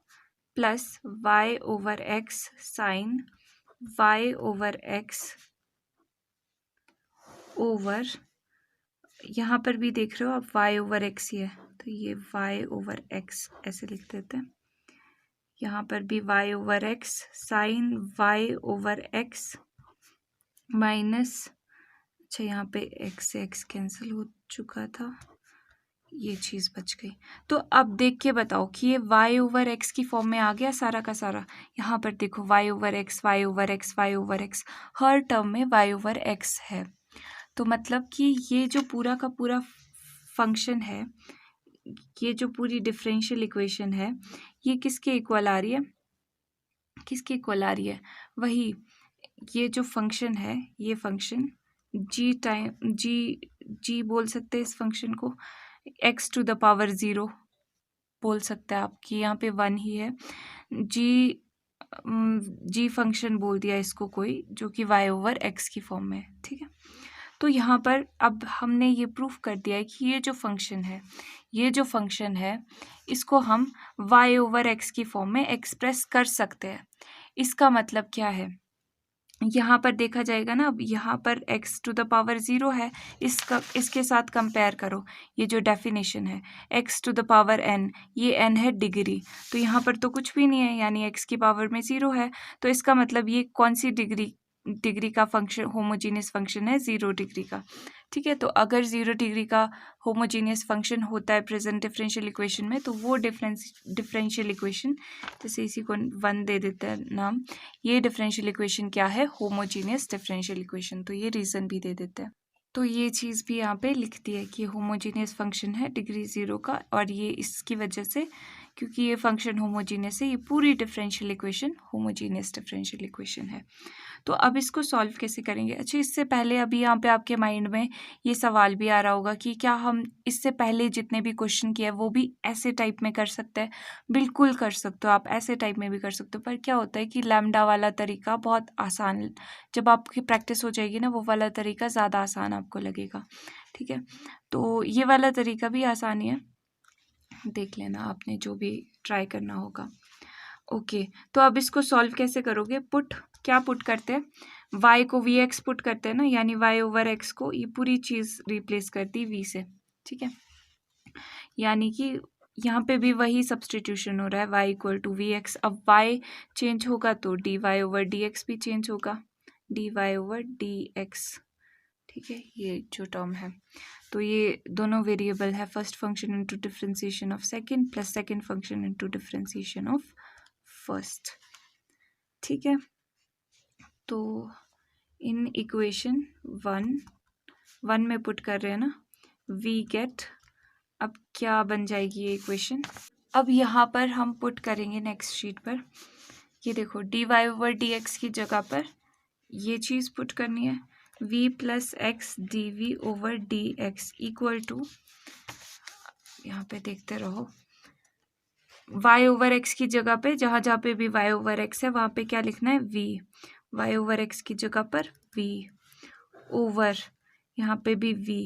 plus y over x sine y over x over, यहाँ पर भी देख रहे हो आप y ओवर x ही है, तो ये y ओवर x ऐसे लिख देते हैं, यहाँ पर भी y over x sine y over x minus, अच्छा यहाँ पे x से x कैंसिल हो चुका था, ये चीज़ बच गई। तो अब देख के बताओ कि ये y ओवर x की फॉर्म में आ गया सारा का सारा। यहाँ पर देखो y over x y over x y over x, हर टर्म में y ओवर x है, तो मतलब कि ये जो पूरा का पूरा फंक्शन है, ये जो पूरी डिफरेंशियल इक्वेशन है, ये किसके इक्वल आ रही है, किसके इक्वल आ रही है, वही ये जो फंक्शन है, ये फंक्शन जी बोल सकते हैं इस फंक्शन को, x टू द पावर 0 बोल सकते हैं आप, कि यहाँ पे 1 ही है, जी फंक्शन बोल दिया इसको कोई, जो कि y ओवर x की फॉर्म में है, ठीक है। तो यहाँ पर अब हमने ये प्रूफ कर दिया है कि ये जो फंक्शन है इसको हम y ओवर x की फॉर्म में एक्सप्रेस कर सकते हैं। इसका मतलब क्या है, यहाँ पर देखा जाएगा ना, अब यहाँ पर x टू द पावर 0 है, इसके साथ कंपेयर करो, ये जो डेफिनेशन है x to the power n, ये n है डिग्री, तो यहाँ पर तो कुछ भी नहीं है, यानी x की पावर में 0 है, तो इसका मतलब ये कौन सी डिग्री डिग्री का फंक्शन होमोजीनियस फंक्शन है 0 डिग्री का। ठीक है, तो अगर 0 डिग्री का होमोजीनियस फंक्शन होता है प्रेजेंट डिफरेंशियल इक्वेशन में, तो वो डिफरेंशियल इक्वेशन, जैसे इसी को 1 दे देते हैं नाम, ये डिफरेंशियल इक्वेशन क्या है, होमोजीनियस डिफरेंशियल इक्वेशन। तो ये रीज़न भी दे देते हैं। तो ये चीज़ भी यहाँ पे लिखती है कि होमोजीनियस फंक्शन है डिग्री 0 का, और ये इसकी वजह से, क्योंकि ये फंक्शन होमोजीनियस है, ये पूरी differential equation homogeneous differential equation है। तो अब इसको सॉल्व कैसे करेंगे? अच्छा, इससे पहले अभी यहाँ पे आपके माइंड में ये सवाल भी आ रहा होगा कि क्या हम इससे पहले जितने भी क्वेश्चन किए वो भी ऐसे टाइप में कर सकते हैं? बिल्कुल कर सकते हो, आप ऐसे टाइप में भी कर सकते हो, पर क्या होता है कि लैम्डा वाला तरीका बहुत आसान, जब आपकी प्रैक्टिस हो जाएगी ना, वो वाला तरीका ज़्यादा आसान आपको लगेगा। ठीक है, तो ये वाला तरीका भी आसान ही है, देख लेना आपने जो भी ट्राई करना होगा। ओके, तो अब इसको सॉल्व कैसे करोगे? क्या पुट करते हैं? y को vx पुट करते हैं ना, यानी y ओवर x को ये पूरी चीज़ रिप्लेस करती v से। ठीक है, यानी कि यहाँ पे भी वही सब्सटीट्यूशन हो रहा है, y equal to v x. अब y चेंज होगा तो d y over d x भी चेंज होगा, d y over d x. ठीक है, ये जो टर्म है, तो ये दोनों वेरिएबल है, first function into differentiation of second plus second function into differentiation of first. ठीक है, तो इन इक्वेशन 1 में पुट कर रहे हैं ना, वी गेट, अब क्या बन जाएगी ये इक्वेशन? अब यहाँ पर हम पुट करेंगे नेक्स्ट शीट पर, ये देखो d y over d x की जगह पर ये चीज़ पुट करनी है, v plus x d v over d x equal to, यहाँ पे देखते रहो, y ओवर x की जगह पे, जहाँ जहाँ पे भी y ओवर x है वहाँ पे क्या लिखना है, v, y ओवर x की जगह पर v ओवर, यहाँ पे भी v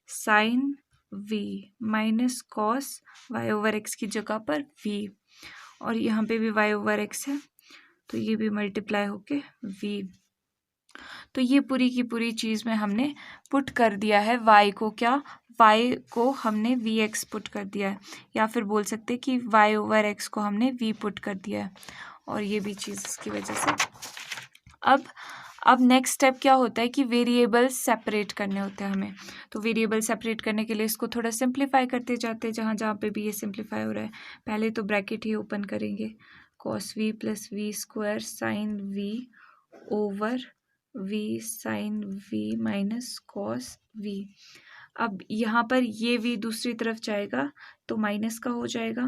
sine v minus cos y over x की जगह पर v, और यहाँ पे भी y ओवर x है तो ये भी मल्टीप्लाई होके v। तो ये पूरी की पूरी चीज़ में हमने पुट कर दिया है y को, क्या, y को हमने वी एक्स पुट कर दिया है, या फिर बोल सकते हैं कि y ओवर एक्स को हमने v पुट कर दिया है, और ये भी चीज़ इसकी वजह से। अब नेक्स्ट स्टेप क्या होता है कि वेरिएबल सेपरेट करने होते हैं हमें। तो वेरिएबल सेपरेट करने के लिए इसको थोड़ा सिंप्लीफाई करते जाते हैं, जहाँ जहाँ पे भी ये सिंप्लीफाई हो रहा है। पहले तो ब्रैकेट ही ओपन करेंगे, cos v plus v square sine v over v sine v minus cos v। अब यहाँ पर ये v दूसरी तरफ जाएगा तो माइनस का हो जाएगा,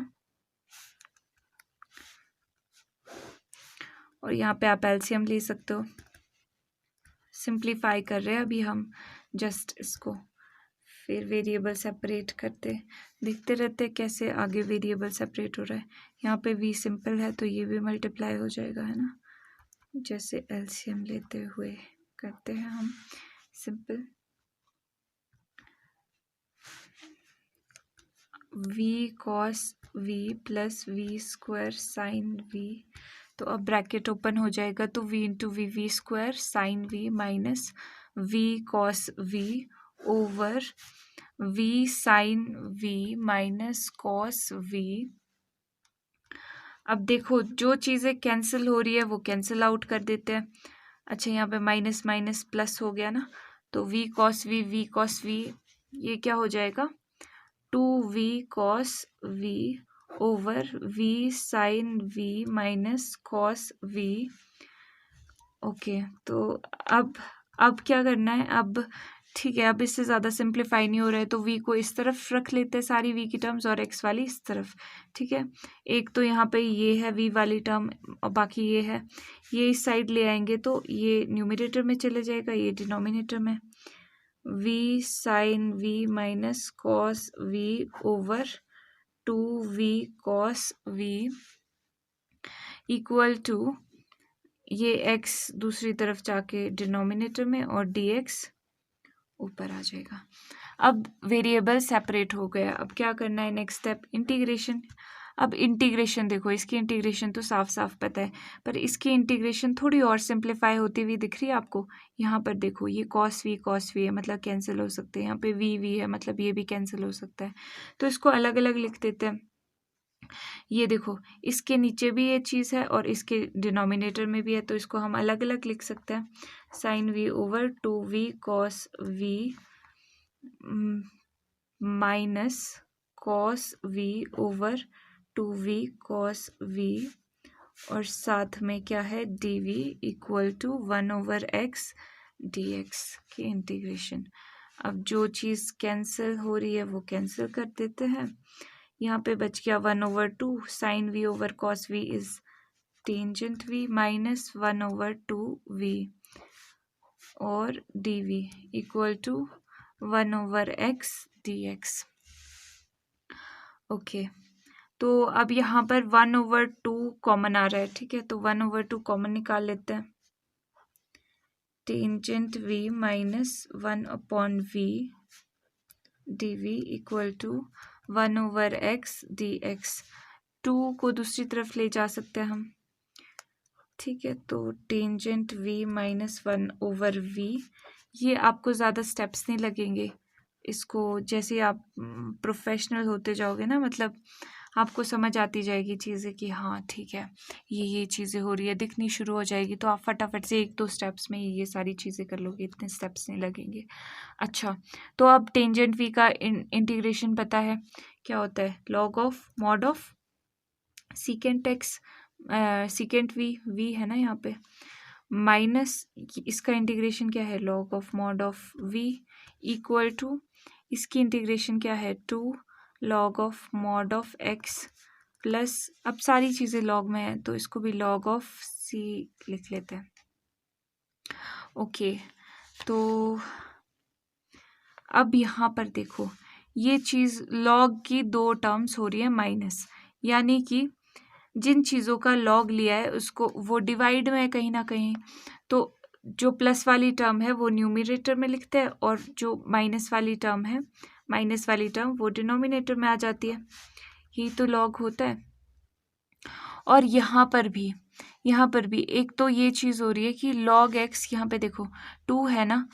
और यहाँ पे आप एलसीएम ले सकते हो। सिंप्लीफाई कर रहे हैं अभी हम जस्ट इसको, फिर वेरिएबल सेपरेट करते, देखते रहते कैसे आगे वेरिएबल सेपरेट हो रहा है। यहाँ पे v सिंपल है तो ये भी मल्टीप्लाई हो जाएगा, है ना, जैसे एलसीएम लेते हुए करते हैं हम simple. v cos v plus v square sine v, तो अब ब्रैकेट ओपन हो जाएगा तो v into v square sine v minus v cos v over v sine v minus cos v। अब देखो जो चीज़ें कैंसिल हो रही है वो कैंसिल आउट कर देते हैं। अच्छा, यहाँ पे माइनस माइनस प्लस हो गया ना, तो v cos v ये क्या हो जाएगा, 2v cos v over v sine v minus cos v। Okay, तो अब क्या करना है, अब ठीक है, अब इससे ज़्यादा सिंप्लीफाई नहीं हो रहा है तो v को इस तरफ रख लेते हैं सारी v की टर्म्स, और x वाली इस तरफ। ठीक है, एक तो यहाँ पे ये है v वाली टर्म और बाकी ये है, ये इस साइड ले आएंगे तो ये न्यूमरेटर में चले जाएगा, ये डिनोमिनेटर में, v sine v minus cos v over 2v cos v equal to, ये x दूसरी तरफ जाके डिनोमिनेटर में और dx ऊपर आ जाएगा। अब वेरिएबल सेपरेट हो गया, अब क्या करना है, नेक्स्ट स्टेप इंटीग्रेशन। अब इंटीग्रेशन देखो, इसकी इंटीग्रेशन तो साफ साफ पता है, पर इसकी इंटीग्रेशन थोड़ी और सिंप्लीफाई होती हुई दिख रही है आपको। यहाँ पर देखो ये cos v है, मतलब कैंसिल हो सकते हैं, यहाँ पे v है मतलब ये भी कैंसिल हो सकता है, तो इसको अलग अलग लिख देते हैं। ये देखो इसके नीचे भी ये चीज़ है और इसके डिनोमिनेटर में भी है, तो इसको हम अलग अलग लिख सकते हैं। Sine v over 2v cos v minus cos v over 2v cos v, और साथ में क्या है dv equal to 1/x dx की इंटीग्रेशन। अब जो चीज़ कैंसिल हो रही है वो कैंसिल कर देते हैं। यहाँ पे बच गया 1/2 sine v over cos v is tangent v minus 1/2v और dv equal to 1/x dx। Okay, तो अब यहाँ पर 1/2 कॉमन आ रहा है, ठीक है, तो 1/2 कॉमन निकाल लेते हैं। Tangent v minus 1/v dv equal to 1/x dx। 2 को दूसरी तरफ ले जा सकते हैं हम, ठीक है, तो टेंजेंट v माइनस 1/v। ये आपको ज़्यादा स्टेप्स नहीं लगेंगे, इसको जैसे ही आप प्रोफेशनल होते जाओगे ना, मतलब आपको समझ आती जाएगी चीज़ें कि हाँ ठीक है ये चीज़ें हो रही है, दिखनी शुरू हो जाएगी, तो आप फटाफट से 1-2 स्टेप्स में ये सारी चीज़ें कर लोगे, इतने स्टेप्स नहीं लगेंगे। अच्छा, तो अब टेंजेंट वी का इंटीग्रेशन पता है क्या होता है, log of mod of secant x, secant v है ना यहाँ पे, माइनस इसका इंटीग्रेशन क्या है log of mod of v equal to इसकी इंटीग्रेशन क्या है 2 log of mod of x plus, अब सारी चीज़ें लॉग में है तो इसको भी लॉग ऑफ सी लिख लेते हैं। ओके, तो अब यहाँ पर देखो ये चीज़ लॉग की 2 टर्म्स हो रही है माइनस, यानी कि जिन चीज़ों का लॉग लिया है उसको वो डिवाइड में है कहीं ना कहीं, तो जो प्लस वाली टर्म है वो न्यूमरेटर में लिखते हैं और जो माइनस वाली टर्म है, माइनस वाली टर्म वो डिनोमिनेटर में आ जाती है। यही तो लॉग होता है। और यहाँ पर भी एक तो ये चीज़ हो रही है कि लॉग एक्स, यहाँ पे देखो 2 है ना,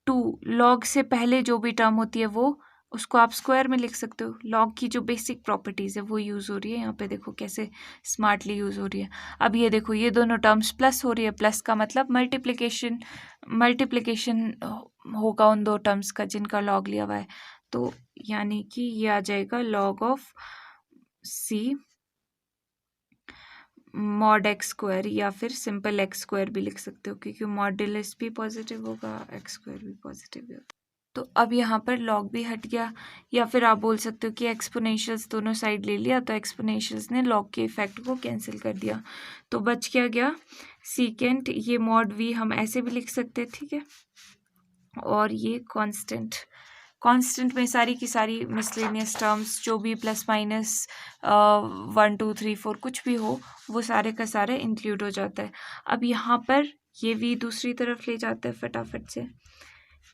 2 लॉग से पहले जो भी टर्म होती है वो उसको आप स्क्वायर में लिख सकते हो। लॉग की जो बेसिक प्रॉपर्टीज़ है वो यूज़ हो रही है यहाँ पे, देखो कैसे स्मार्टली यूज़ हो रही है। अब ये देखो ये दोनों टर्म्स प्लस हो रही है, प्लस का मतलब मल्टीप्लिकेशन होगा उन 2 टर्म्स का जिनका लॉग लिया हुआ है, तो यानी कि ये आ जाएगा log of c mod x square, या फिर सिंपल एक्स स्क्वायर भी लिख सकते हो क्योंकि मॉड्यूलस भी पॉजिटिव होगा, एक्स स्क्वायर भी पॉजिटिव होगा। तो अब यहाँ पर लॉग भी हट गया, या फिर आप बोल सकते हो कि एक्सपोनेंशियल्स दोनों साइड ले लिया तो एक्सपोनेंशियल्स ने लॉग के इफेक्ट को कैंसिल कर दिया, तो बच क्या गया सीकेंट, ये मॉड वी हम ऐसे भी लिख सकते हैं, ठीक है, और ये कांस्टेंट में सारी की सारी मिसलेनियस टर्म्स जो भी प्लस माइनस 1 2 3 4 कुछ भी हो वो सारे का सारे इंक्लूड हो जाता है। अब यहाँ पर ये v दूसरी तरफ ले जाता है फटाफट से,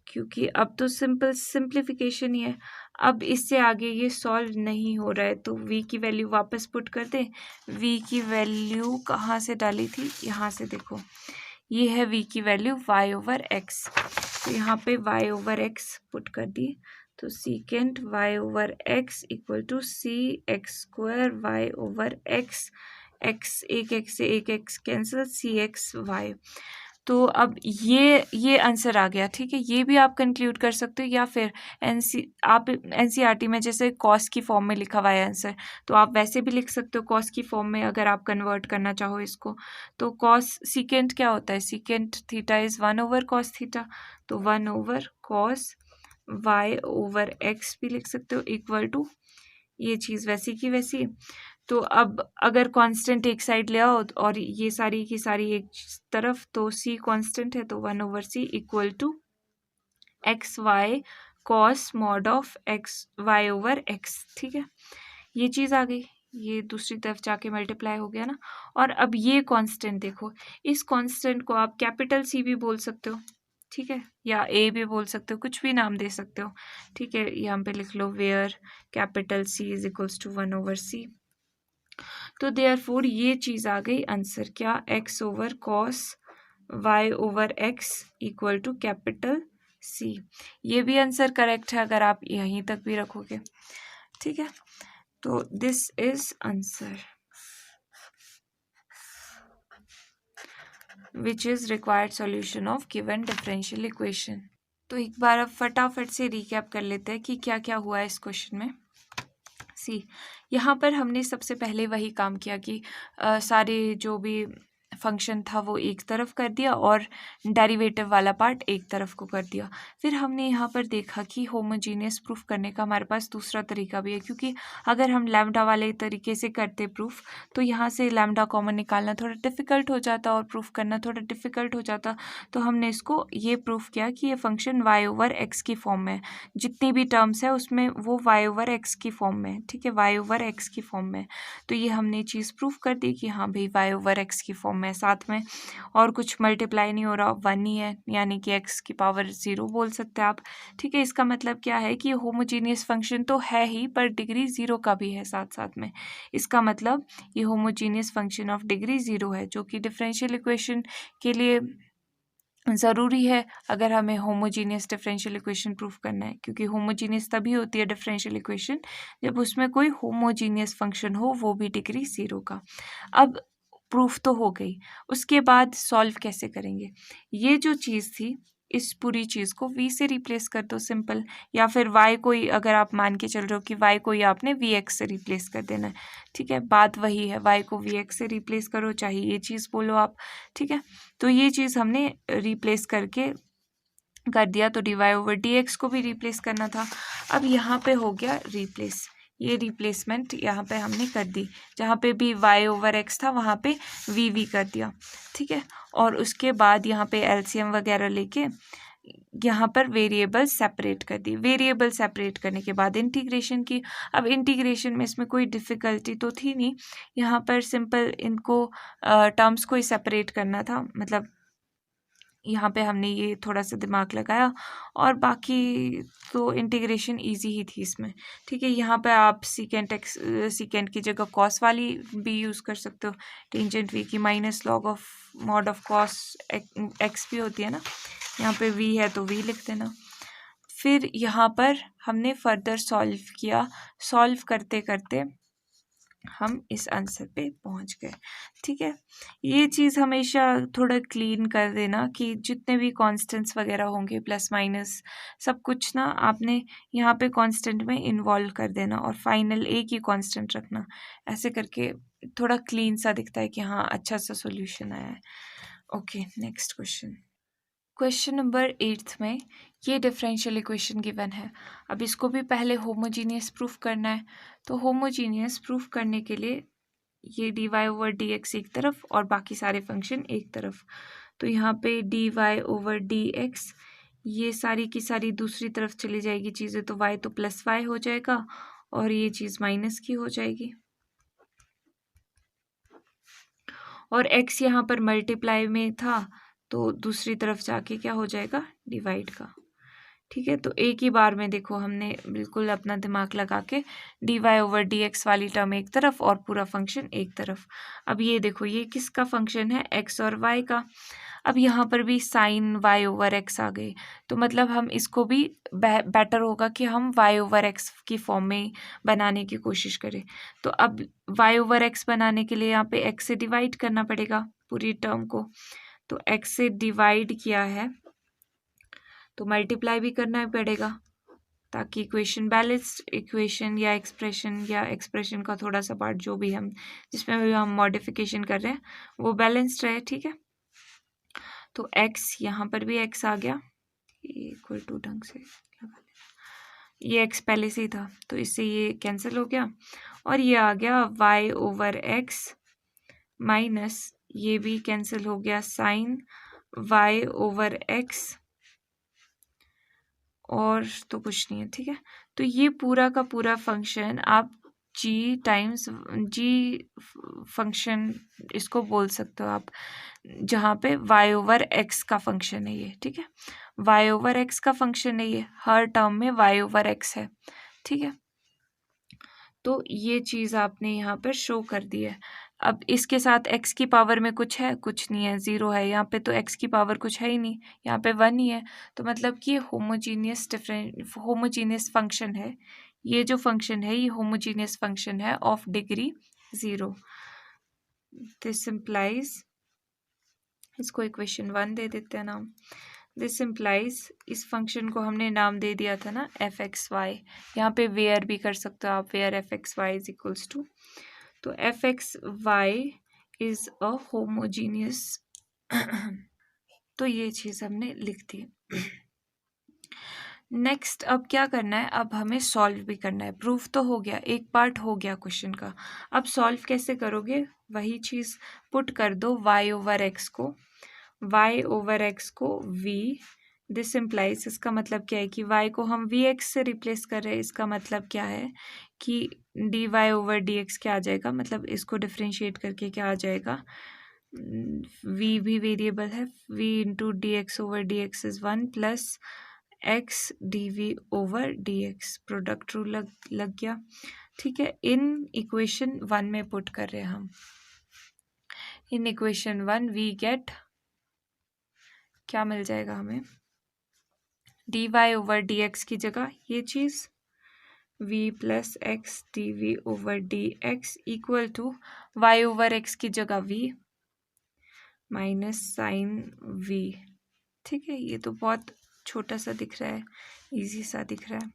क्योंकि अब तो सिंप्लीफिकेशन ही है। अब इससे आगे ये सॉल्व नहीं हो रहा है तो v की वैल्यू वापस पुट कर दें। v की वैल्यू कहाँ से डाली थी, यहाँ से देखो ये है v की वैल्यू y/x, तो यहाँ पे y/x पुट कर दी, तो secant y/x equal to c x square y/x, x एक x से एक x cancel c x y. तो अब ये आंसर आ गया, ठीक है, ये भी आप कंक्लूड कर सकते हो, या फिर आप एनसीईआरटी में जैसे कॉस की फॉर्म में लिखा हुआ है आंसर, तो आप वैसे भी लिख सकते हो कॉस की फॉर्म में अगर आप कन्वर्ट करना चाहो इसको। तो कॉस सीकेंट क्या होता है, secant theta is 1/cos theta, तो 1/cos y/x भी लिख सकते हो इक्वल टू ये चीज़ वैसी की वैसी। तो अब अगर कांस्टेंट एक साइड ले आओ और ये सारी की सारी एक तरफ, तो c कांस्टेंट है तो 1/c equal to x y cos mod of x y/x, ठीक है, ये चीज़ आ गई, ये दूसरी तरफ जाके मल्टीप्लाई हो गया ना। और अब ये कांस्टेंट देखो, इस कांस्टेंट को आप कैपिटल C भी बोल सकते हो, ठीक है, या A भी बोल सकते हो, कुछ भी नाम दे सकते हो, ठीक है, यहाँ पे लिख लो where capital C is equals to 1/c। तो देयरफॉर ये चीज़ आ गई आंसर, क्या x/cos y/x equal to capital C। ये भी आंसर करेक्ट है अगर आप यहीं तक भी रखोगे, ठीक है, तो this is answer. Which is required solution of given differential equation. तो एक बार अब फटाफट से रिकैप कर लेते हैं कि क्या क्या हुआ है इस क्वेश्चन में। सी, यहाँ पर हमने सबसे पहले वही काम किया कि सारे जो भी फंक्शन था वो एक तरफ कर दिया और डेरिवेटिव वाला पार्ट एक तरफ को कर दिया। फिर हमने यहाँ पर देखा कि होमोजीनियस प्रूफ करने का हमारे पास दूसरा तरीका भी है, क्योंकि अगर हम लैम्डा वाले तरीके से करते प्रूफ तो यहाँ से लैम्डा कॉमन निकालना थोड़ा डिफ़िकल्ट हो जाता और प्रूफ करना थोड़ा डिफ़िकल्ट हो जाता। तो हमने इसको ये प्रूफ किया कि ये फंक्शन y ओवर x की फॉर्म में है, जितनी भी टर्म्स है उसमें वो y ओवर x की फॉर्म में है, ठीक है, y ओवर x की फॉर्म में है। तो ये हमने चीज़ प्रूफ कर दी कि हाँ भाई y ओवर x की फॉर्म में है, साथ में और कुछ मल्टीप्लाई नहीं हो रहा, 1 ही है, यानी कि x की पावर 0 बोल सकते हैं आप, ठीक है। इसका मतलब क्या है कि होमोजीनियस फंक्शन तो है ही पर डिग्री 0 का भी है साथ साथ में। इसका मतलब ये होमोजीनियस फंक्शन ऑफ डिग्री 0 है, जो कि डिफरेंशियल इक्वेशन के लिए ज़रूरी है अगर हमें होमोजीनियस डिफरेंशियल इक्वेशन प्रूफ करना है, क्योंकि होमोजीनियस तभी होती है डिफरेंशियल इक्वेशन जब उसमें कोई होमोजीनियस फंक्शन हो, वो भी डिग्री 0 का। अब प्रूफ तो हो गई, उसके बाद सॉल्व कैसे करेंगे? ये जो चीज़ थी इस पूरी चीज़ को v से रिप्लेस कर दो सिंपल, या फिर y को ही अगर आप मान के चल रहे हो कि y को ही आपने vx से रिप्लेस कर देना है, ठीक है, बात वही है, y को vx से रिप्लेस करो, चाहे ये चीज़ बोलो आप, ठीक है। तो ये चीज़ हमने रिप्लेस करके कर दिया, तो dy ओवर dx को भी रिप्लेस करना था। अब यहाँ पे हो गया रिप्लेस, ये रिप्लेसमेंट यहाँ पे हमने कर दी, जहाँ पे भी y ओवर x था वहाँ पे v कर दिया, ठीक है। और उसके बाद यहाँ पे एलसीएम वगैरह लेके यहाँ पर वेरिएबल सेपरेट कर दी। वेरिएबल सेपरेट करने के बाद इंटीग्रेशन की। अब इंटीग्रेशन में इसमें कोई डिफ़िकल्टी तो थी नहीं, यहाँ पर सिंपल इनको टर्म्स को ही सेपरेट करना था, मतलब यहाँ पे हमने ये थोड़ा सा दिमाग लगाया और बाकी तो इंटीग्रेशन इजी ही थी इसमें, ठीक है। यहाँ पे आप सीकेंट की जगह कॉस वाली भी यूज़ कर सकते हो, टेंजेंट वी की minus log of mod of cos x भी होती है ना, यहाँ पे वी है तो वी लिख देना। फिर यहाँ पर हमने फर्दर सॉल्व किया, सॉल्व करते करते हम इस आंसर पे पहुंच गए, ठीक है। ये चीज़ हमेशा थोड़ा क्लीन कर देना कि जितने भी कांस्टेंट्स वगैरह होंगे प्लस माइनस सब कुछ ना आपने यहाँ पे कांस्टेंट में इन्वॉल्व कर देना और फाइनल एक ही कांस्टेंट रखना, ऐसे करके थोड़ा क्लीन सा दिखता है कि हाँ अच्छा सा सॉल्यूशन आया है। Okay, next question. Question number 8 में ये डिफरेंशियल इक्वेशन गिवन है। अब इसको भी पहले होमोजीनियस प्रूफ करना है, तो होमोजीनियस प्रूफ करने के लिए ये dy ओवर dx एक तरफ और बाकी सारे फंक्शन एक तरफ, तो यहाँ पे dy ओवर dx ये सारी की सारी दूसरी तरफ चली जाएगी चीज़ें, तो y तो प्लस y हो जाएगा और ये चीज़ माइनस की हो जाएगी, और x यहाँ पर मल्टीप्लाई में था तो दूसरी तरफ जाके क्या हो जाएगा, डिवाइड का, ठीक है। तो एक ही बार में देखो हमने बिल्कुल अपना दिमाग लगा के dy ओवर dx वाली टर्म एक तरफ और पूरा फंक्शन एक तरफ। अब ये देखो ये किसका फंक्शन है, x और y का। अब यहाँ पर भी साइन y ओवर x आ गए, तो मतलब हम इसको भी बेटर होगा कि हम y ओवर x की फॉर्म में बनाने की कोशिश करें। तो अब y ओवर x बनाने के लिए यहाँ पे x से डिवाइड करना पड़ेगा पूरी टर्म को, तो x से डिवाइड किया है तो मल्टीप्लाई भी करना ही पड़ेगा ताकि इक्वेशन बैलेंस्ड इक्वेशन या एक्सप्रेशन का थोड़ा सा पार्ट जो भी हम जिसमें भी हम मॉडिफिकेशन कर रहे हैं वो बैलेंस्ड रहे, ठीक है। तो x यहाँ पर भी x आ गया, ये इक्वल टू ढंग से लगा लेना, ये x पहले से ही था तो इससे ये कैंसिल हो गया, और ये आ गया y ओवर x माइनस ये भी कैंसिल हो गया साइन y ओवर x, और तो कुछ नहीं है, ठीक है। तो ये पूरा का पूरा फंक्शन आप जी टाइम्स जी फंक्शन इसको बोल सकते हो आप, जहाँ पे y ओवर x का फंक्शन है ये, ठीक है, y ओवर x का फंक्शन है ये, हर टर्म में y ओवर x है, ठीक है। तो ये चीज़ आपने यहाँ पर शो कर दी है। अब इसके साथ x की पावर में कुछ है, कुछ नहीं है, 0 है, यहाँ पे तो x की पावर कुछ है ही नहीं, यहाँ पे 1 ही है, तो मतलब कि ये होमोजीनियस फंक्शन है, ये जो फंक्शन है ये होमोजीनियस फंक्शन है ऑफ डिग्री 0। दिस इम्प्लाइज इसको इक्वेशन 1 दे देते हैं नाम। दिस इम्प्लाइज, इस फंक्शन को हमने नाम दे दिया था ना एफ एक्स वाई, यहाँ पे वेयर भी कर सकते हो आप, where f x y is equals to, तो f x y is a homogeneous तो ये चीज़ हमने लिख दी। नेक्स्ट अब क्या करना है, अब हमें सॉल्व भी करना है। प्रूफ तो हो गया, एक पार्ट हो गया क्वेश्चन का। अब सॉल्व कैसे करोगे, वही चीज़ पुट कर दो y ओवर x को, y ओवर x को v, दिस इम्प्लाइज, इसका मतलब क्या है कि y को हम vx से रिप्लेस कर रहे हैं। इसका मतलब क्या है कि dy ओवर dx क्या आ जाएगा, मतलब इसको डिफ्रेंशिएट करके क्या आ जाएगा, v भी वेरिएबल है, v into d x over d x is 1 plus x d v over d x, product rule लग गया। ठीक है, इन इक्वेशन 1 में पुट कर रहे हैं हम। इन इक्वेशन 1 वी गेट, क्या मिल जाएगा हमें, d y over d x की जगह ये चीज़ v plus x d v over d x equal to y over x की जगह v माइनस साइन v। ठीक है, ये तो बहुत छोटा सा दिख रहा है, इजी सा दिख रहा है।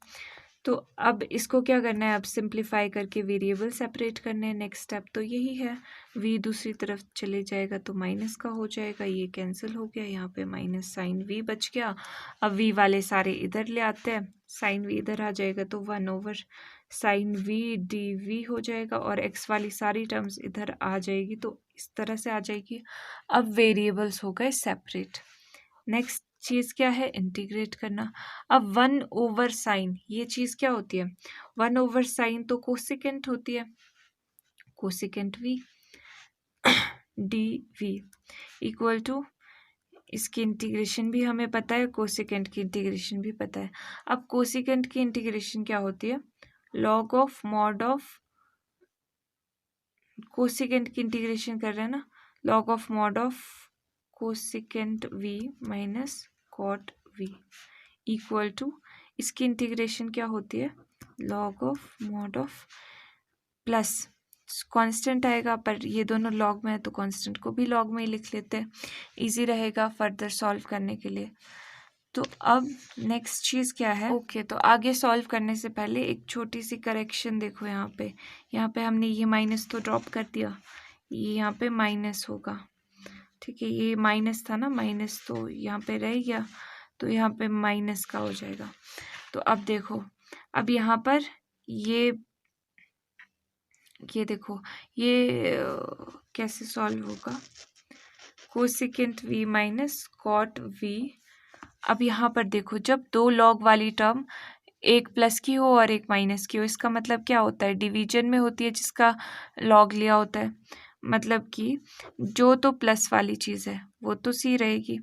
तो अब इसको क्या करना है, अब सिंप्लीफाई करके वेरिएबल सेपरेट करने हैं। नेक्स्ट स्टेप तो यही है, v दूसरी तरफ चले जाएगा तो माइनस का हो जाएगा, ये कैंसिल हो गया, यहाँ पे माइनस साइन v बच गया। अब v वाले सारे इधर ले आते हैं, साइन v इधर आ जाएगा तो 1 over sine v d v हो जाएगा, और x वाली सारी टर्म्स इधर आ जाएगी, तो इस तरह से आ जाएगी। अब वेरिएबल्स हो गए सेपरेट। नेक्स्ट चीज़ क्या है, इंटीग्रेट करना। अब 1 ओवर साइन, ये चीज़ क्या होती है, 1 ओवर साइन तो कोसिकेंट होती है, cosecant v d v equal to, इसकी इंटीग्रेशन भी हमें पता है, कोसिकेंट की इंटीग्रेशन भी पता है। अब कोसिकेंट की इंटीग्रेशन क्या होती है, log of mod of, cosecant की इंटीग्रेशन कर रहे हैं ना, log of mod of cosecant v minus cot v equal to, इसकी इंटीग्रेशन क्या होती है, log of mod of, plus constant आएगा, पर ये दोनों लॉग में है तो कांस्टेंट को भी लॉग में ही लिख लेते हैं, इजी रहेगा फर्दर सॉल्व करने के लिए। तो अब नेक्स्ट चीज़ क्या है, ओके तो आगे सॉल्व करने से पहले एक छोटी सी करेक्शन देखो, यहाँ पे हमने ये माइनस तो ड्रॉप कर दिया, ये यहाँ पे माइनस होगा। ठीक है, ये माइनस था ना, माइनस तो यहाँ पे रह गया, तो यहाँ पे माइनस का हो जाएगा। तो अब देखो, अब यहाँ पर ये देखो, ये कैसे सॉल्व होगा, cosecant v minus cot v। अब यहाँ पर देखो, जब दो लॉग वाली टर्म एक प्लस की हो और एक माइनस की हो, इसका मतलब क्या होता है, डिवीजन में होती है जिसका लॉग लिया होता है, मतलब कि जो तो प्लस वाली चीज़ है वो तो सी रहेगी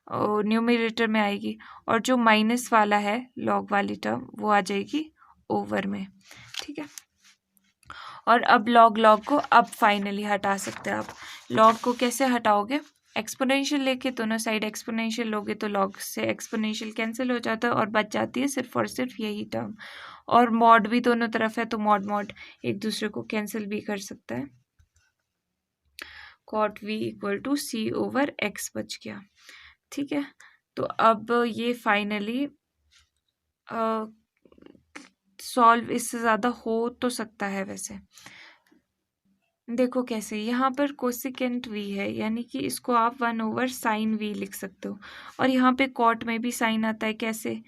और न्यूमरेटर में आएगी, और जो माइनस वाला है लॉग वाली टर्म वो आ जाएगी ओवर में। ठीक है, और अब लॉग को अब फाइनली हटा सकते हैं आप। लॉग को कैसे हटाओगे, एक्सपोनेंशियल लेके दोनों साइड एक्सपोनेंशियल लोगे तो लॉग से एक्सपोनेंशियल कैंसिल हो जाता है और बच जाती है सिर्फ और सिर्फ यही टर्म, और मॉड भी दोनों तरफ है तो मॉड एक दूसरे को कैंसिल भी कर सकता है। Cot v equal to c over x बच गया। ठीक है, तो अब ये फाइनली सॉल्व इससे ज़्यादा हो तो सकता है। वैसे देखो कैसे, यहाँ पर कोसिकेंट v है, यानी कि इसको आप 1 ओवर साइन v लिख सकते हो, और यहाँ पे कॉट में भी साइन आता है, कैसे,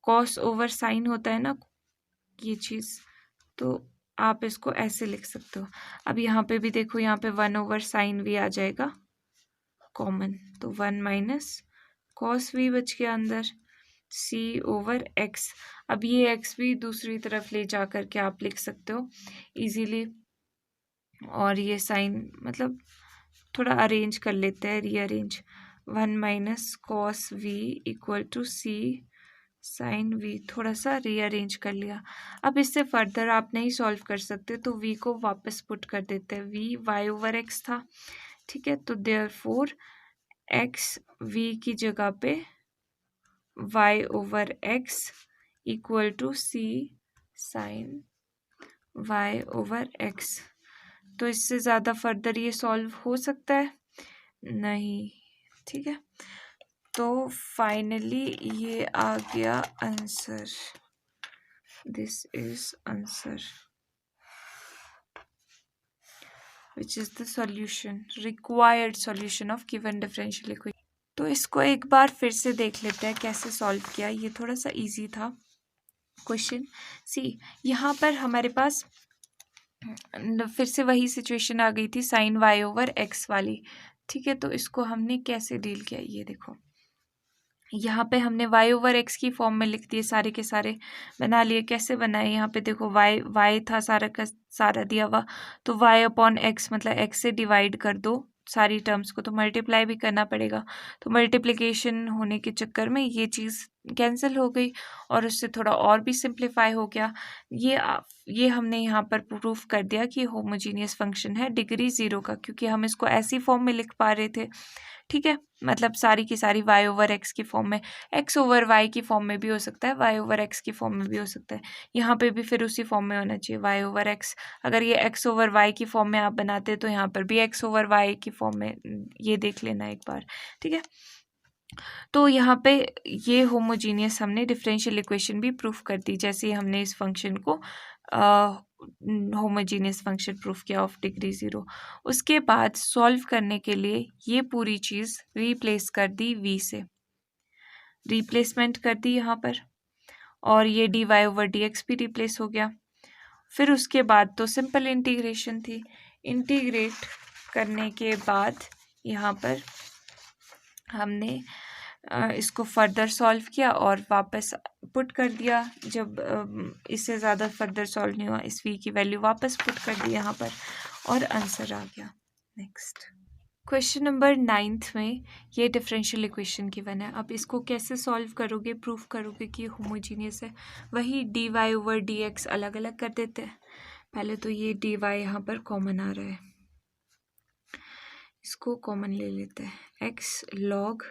कॉस ओवर साइन होता है ना ये चीज़, तो आप इसको ऐसे लिख सकते हो। अब यहाँ पे भी देखो, यहाँ पे 1 ओवर साइन v आ जाएगा कॉमन, तो 1 माइनस कॉस v बच गया अंदर, c ओवर x। अब ये x भी दूसरी तरफ ले जा कर के आप लिख सकते हो इजीली, और ये साइन मतलब थोड़ा अरेंज कर लेते हैं, rearrange, 1 minus cos v equal to c sine v, थोड़ा सा रीअरेंज कर लिया। अब इससे फर्दर आप नहीं सॉल्व कर सकते तो v को वापस पुट कर देते हैं, v y ओवर x था। ठीक है, तो देयरफॉर x v की जगह पे y over x equal to c sine y over x। तो इससे ज़्यादा फर्दर ये सॉल्व हो सकता है, नहीं, ठीक है। तो फाइनली ये आ गया answer, this is answer which is the solution, required solution of given differential equation. तो इसको एक बार फिर से देख लेते हैं कैसे सॉल्व किया। ये थोड़ा सा इजी था क्वेश्चन। सी, यहाँ पर हमारे पास फिर से वही सिचुएशन आ गई थी साइन वाई ओवर एक्स वाली, ठीक है। तो इसको हमने कैसे डील किया, ये देखो। यहाँ पे हमने y ओवर एक्स की फॉर्म में लिख दिए, सारे के सारे बना लिए। कैसे बनाए, यहाँ पे देखो y था सारा का सारा दिया हुआ, तो y अपॉन एक्स मतलब x से डिवाइड कर दो सारी टर्म्स को, तो मल्टीप्लाई भी करना पड़ेगा। तो मल्टीप्लिकेशन होने के चक्कर में ये चीज़ कैंसिल हो गई और उससे थोड़ा और भी सिंप्लीफाई हो गया। ये हमने यहाँ पर प्रूफ कर दिया कि होमोजीनियस फंक्शन है डिग्री 0 का, क्योंकि हम इसको ऐसी फॉर्म में लिख पा रहे थे, ठीक है। मतलब सारी की सारी y ओवर एक्स की फॉर्म में, x ओवर y की फॉर्म में भी हो सकता है, y ओवर x की फॉर्म में भी हो सकता है। यहाँ पे भी फिर उसी फॉर्म में होना चाहिए y ओवर x। अगर ये x ओवर y की फॉर्म में आप बनाते हैं तो यहाँ पर भी x ओवर y की फॉर्म में, ये देख लेना एक बार, ठीक है। तो यहाँ पे ये होमोजीनियस हमने डिफरेंशियल इक्वेशन भी प्रूफ कर दी, जैसे हमने इस फंक्शन को होमोजीनियस फंक्शन प्रूफ किया ऑफ डिग्री 0। उसके बाद सॉल्व करने के लिए ये पूरी चीज़ रिप्लेस कर दी v से, रिप्लेसमेंट कर दी यहाँ पर, और ये dy ओवर dx भी रिप्लेस हो गया। फिर उसके बाद तो सिंपल इंटीग्रेशन थी, इंटीग्रेट करने के बाद यहाँ पर हमने इसको फर्दर सॉल्व किया और वापस पुट कर दिया। जब इससे ज़्यादा फर्दर सॉल्व नहीं हुआ, इस v की वैल्यू वापस पुट कर दी यहाँ पर और आंसर आ गया। नेक्स्ट क्वेश्चन नंबर 9 में ये डिफरेंशियल इक्वेशन गिवन है। अब इसको कैसे सॉल्व करोगे, प्रूफ करोगे कि होमोजीनियस है। वही dy ओवर dx अलग अलग कर देते हैं। पहले तो ये dy यहाँ पर कॉमन आ रहा है, इसको कॉमन ले लेते हैं। x log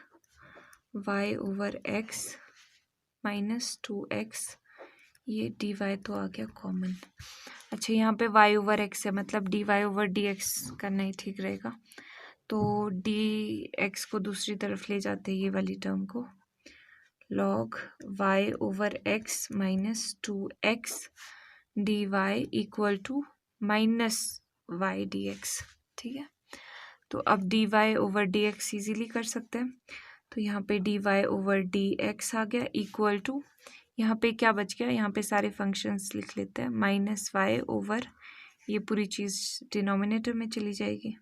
y over x minus 2x, ये dy तो आ गया कॉमन। अच्छा, यहाँ पे y ओवर x है, मतलब dy ओवर dx करना ही ठीक रहेगा। तो dx को दूसरी तरफ ले जाते हैं, ये वाली टर्म को, log y over x minus 2x dy equal to minus y dx, ठीक है। तो अब dy ओवर dx इजीली कर सकते हैं, तो यहाँ पे dy ओवर dx आ गया इक्वल टू, यहाँ पे क्या बच गया, यहाँ पे सारे फंक्शंस लिख लेते हैं, माइनस y ओवर, ये पूरी चीज़ डिनोमिनेटर में चली जाएगी,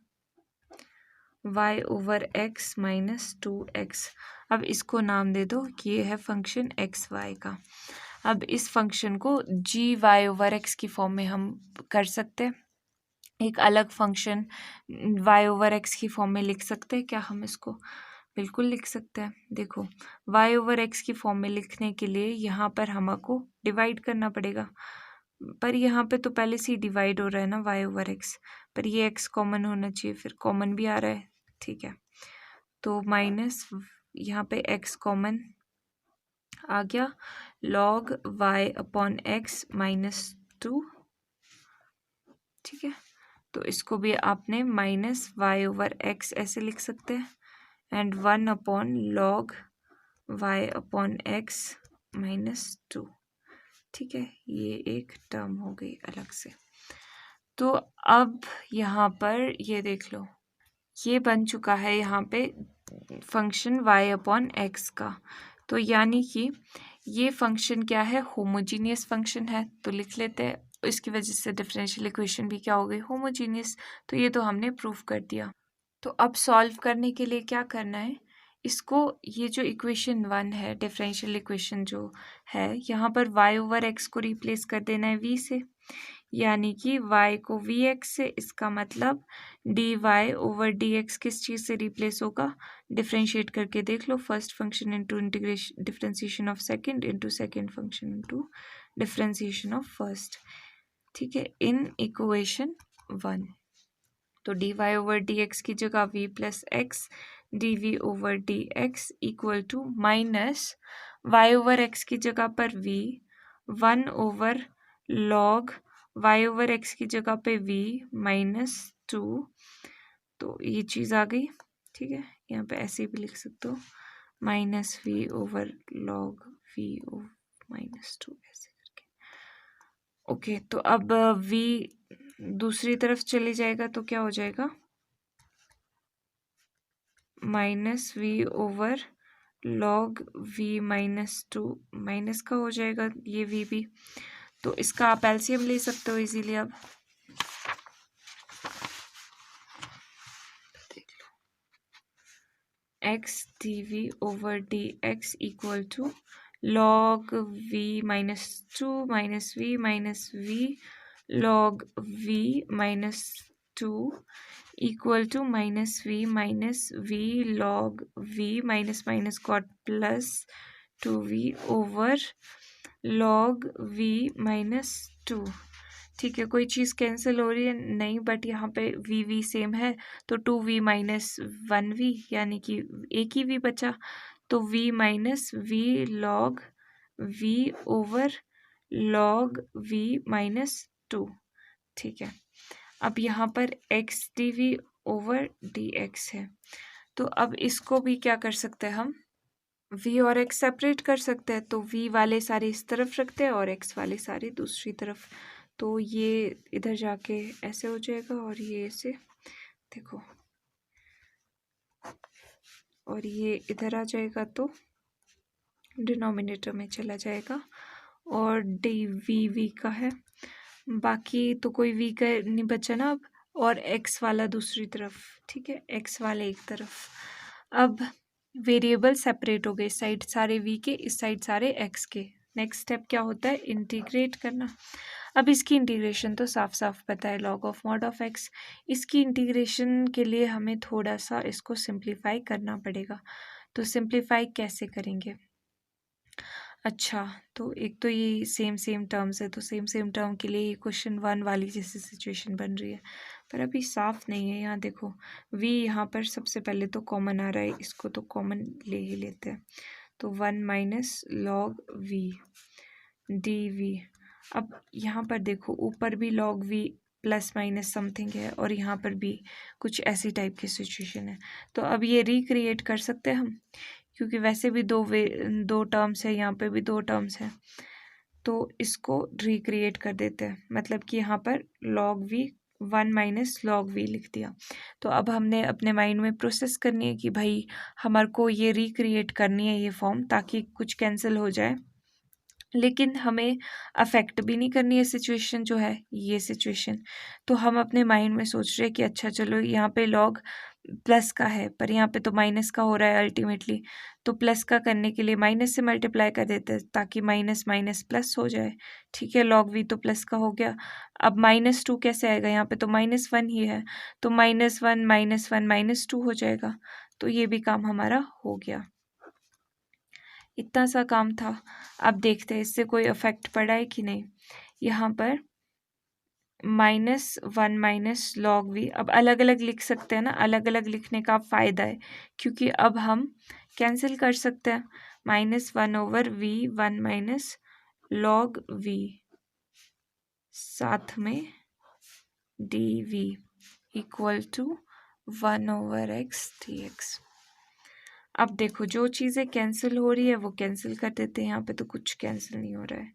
y over x minus 2x। अब इसको नाम दे दो कि ये है फंक्शन एक्स वाई का। अब इस फंक्शन को जी वाई ओवर एक्स की फॉर्म में हम कर सकते हैं। एक अलग फंक्शन y ओवर x की फॉर्म में लिख सकते हैं क्या हम इसको? बिल्कुल लिख सकते हैं। देखो, y ओवर x की फॉर्म में लिखने के लिए यहाँ पर हमको डिवाइड करना पड़ेगा, पर यहाँ पे तो पहले से ही डिवाइड हो रहा है ना y ओवर x, पर ये x कॉमन होना चाहिए, फिर कॉमन भी आ रहा है, ठीक है। तो माइनस यहाँ पे x कॉमन आ गया, log y upon x minus 2, ठीक है। तो इसको भी आपने माइनस वाई ओवर एक्स ऐसे लिख सकते हैं, and 1 upon log y upon x minus 2, ठीक है। ये एक टर्म हो गई अलग से। तो अब यहाँ पर ये देख लो, ये बन चुका है यहाँ पे फंक्शन y अपॉन एक्स का। तो यानी कि ये फंक्शन क्या है, होमोजीनियस फंक्शन है, तो लिख लेते हैं। इसकी वजह से डिफरेंशियल इक्वेशन भी क्या हो गई, होमोजीनियस। तो ये तो हमने प्रूफ कर दिया। तो अब सॉल्व करने के लिए क्या करना है, इसको, ये जो इक्वेशन 1 है डिफरेंशियल इक्वेशन जो है, यहाँ पर y ओवर x को रिप्लेस कर देना है v से, यानी कि y को vx से, इसका मतलब dy ओवर dx किस चीज़ से रिप्लेस होगा, डिफ्रेंशिएट करके देख लो, first function into integration differentiation of second into second function into differentiation of first, ठीक है, इन इक्वेशन 1। तो dy ओवर dx की जगह v plus x, dv over dx equal to minus y over x की जगह पर v, 1 over log y over x की जगह पे v माइनस 2, तो ये चीज़ आ गई। ठीक है, यहाँ पे ऐसे भी लिख सकते हो minus v over log v over -2 ऐसे करके। ओके, तो अब वी दूसरी तरफ चली जाएगा तो क्या हो जाएगा, minus v over log v -2 minus का हो जाएगा ये वी भी। तो इसका आप एलसीएम ले सकते हो इजीली। अब x d v over d x equal to log v -2 minus v log v -2 equal to minus v log v minus minus got plus 2v over log v -2। ठीक है, कोई चीज़ कैंसिल हो रही है नहीं, बट यहाँ पे वी सेम है तो 2v -1v यानी कि एक ही v बचा, तो v -v log v over log v -2। ठीक है, अब यहाँ पर x dv ओवर dx है, तो अब इसको भी क्या कर सकते हैं हम, v और x सेपरेट कर सकते हैं। तो v वाले सारे इस तरफ रखते हैं और x वाले सारे दूसरी तरफ, तो ये इधर जाके ऐसे हो जाएगा और ये ऐसे देखो, और ये इधर आ जाएगा तो डिनोमिनेटर में चला जाएगा और डी वी वी का है, बाकी तो कोई v का नहीं बचा ना अब, और x वाला दूसरी तरफ। ठीक है, x वाले एक तरफ। अब वेरिएबल सेपरेट हो गए, इस साइड सारे v के, इस साइड सारे x के। नेक्स्ट स्टेप क्या होता है, इंटीग्रेट करना। अब इसकी इंटीग्रेशन तो साफ साफ पता है, log of mod of x। इसकी इंटीग्रेशन के लिए हमें थोड़ा सा इसको सिंप्लीफाई करना पड़ेगा, तो सिंप्लीफाई कैसे करेंगे। अच्छा, तो एक तो ये सेम टर्म्स है, तो सेम टर्म के लिए ये क्वेश्चन 1 वाली जैसी सिचुएशन बन रही है, पर अभी साफ नहीं है। यहाँ देखो v यहाँ पर सबसे पहले तो कॉमन आ रहा है, इसको तो कॉमन ले ही लेते हैं, तो 1 minus log v d v. अब यहाँ पर देखो ऊपर भी log v plus minus something है और यहाँ पर भी कुछ ऐसी टाइप की सिचुएशन है, तो अब ये रिक्रिएट कर सकते हैं हम, क्योंकि वैसे भी दो टर्म्स है, यहाँ पे भी दो टर्म्स है, तो इसको रिक्रिएट कर देते हैं। मतलब कि यहाँ पर log v 1 minus log v लिख दिया। तो अब हमने अपने माइंड में प्रोसेस करनी है कि भाई हमारे को ये रिक्रिएट करनी है ये फॉर्म, ताकि कुछ कैंसिल हो जाए, लेकिन हमें अफेक्ट भी नहीं करनी है सिचुएशन जो है ये सिचुएशन। तो हम अपने माइंड में सोच रहे हैं कि अच्छा चलो यहाँ पे लॉग प्लस का है, पर यहाँ पे तो माइनस का हो रहा है अल्टीमेटली, तो प्लस का करने के लिए माइनस से मल्टीप्लाई कर देते हैं ताकि माइनस माइनस प्लस हो जाए। ठीक है, लॉग वी तो प्लस का हो गया। अब -2 कैसे आएगा, यहाँ पे तो -1 ही है, तो -1 -2 हो जाएगा, तो ये भी काम हमारा हो गया। इतना सा काम था। अब देखते हैं इससे कोई इफेक्ट पड़ा है कि नहीं। यहाँ पर -1 माइनस लॉग वी, अब अलग अलग लिख सकते हैं ना, अलग अलग लिखने का फ़ायदा है क्योंकि अब हम कैंसिल कर सकते हैं। -1 over v 1 minus log v, साथ में d v equal to 1 over x d x. अब देखो जो चीज़ें कैंसिल हो रही है वो कैंसिल कर देते हैं, यहाँ पे तो कुछ कैंसिल नहीं हो रहा है।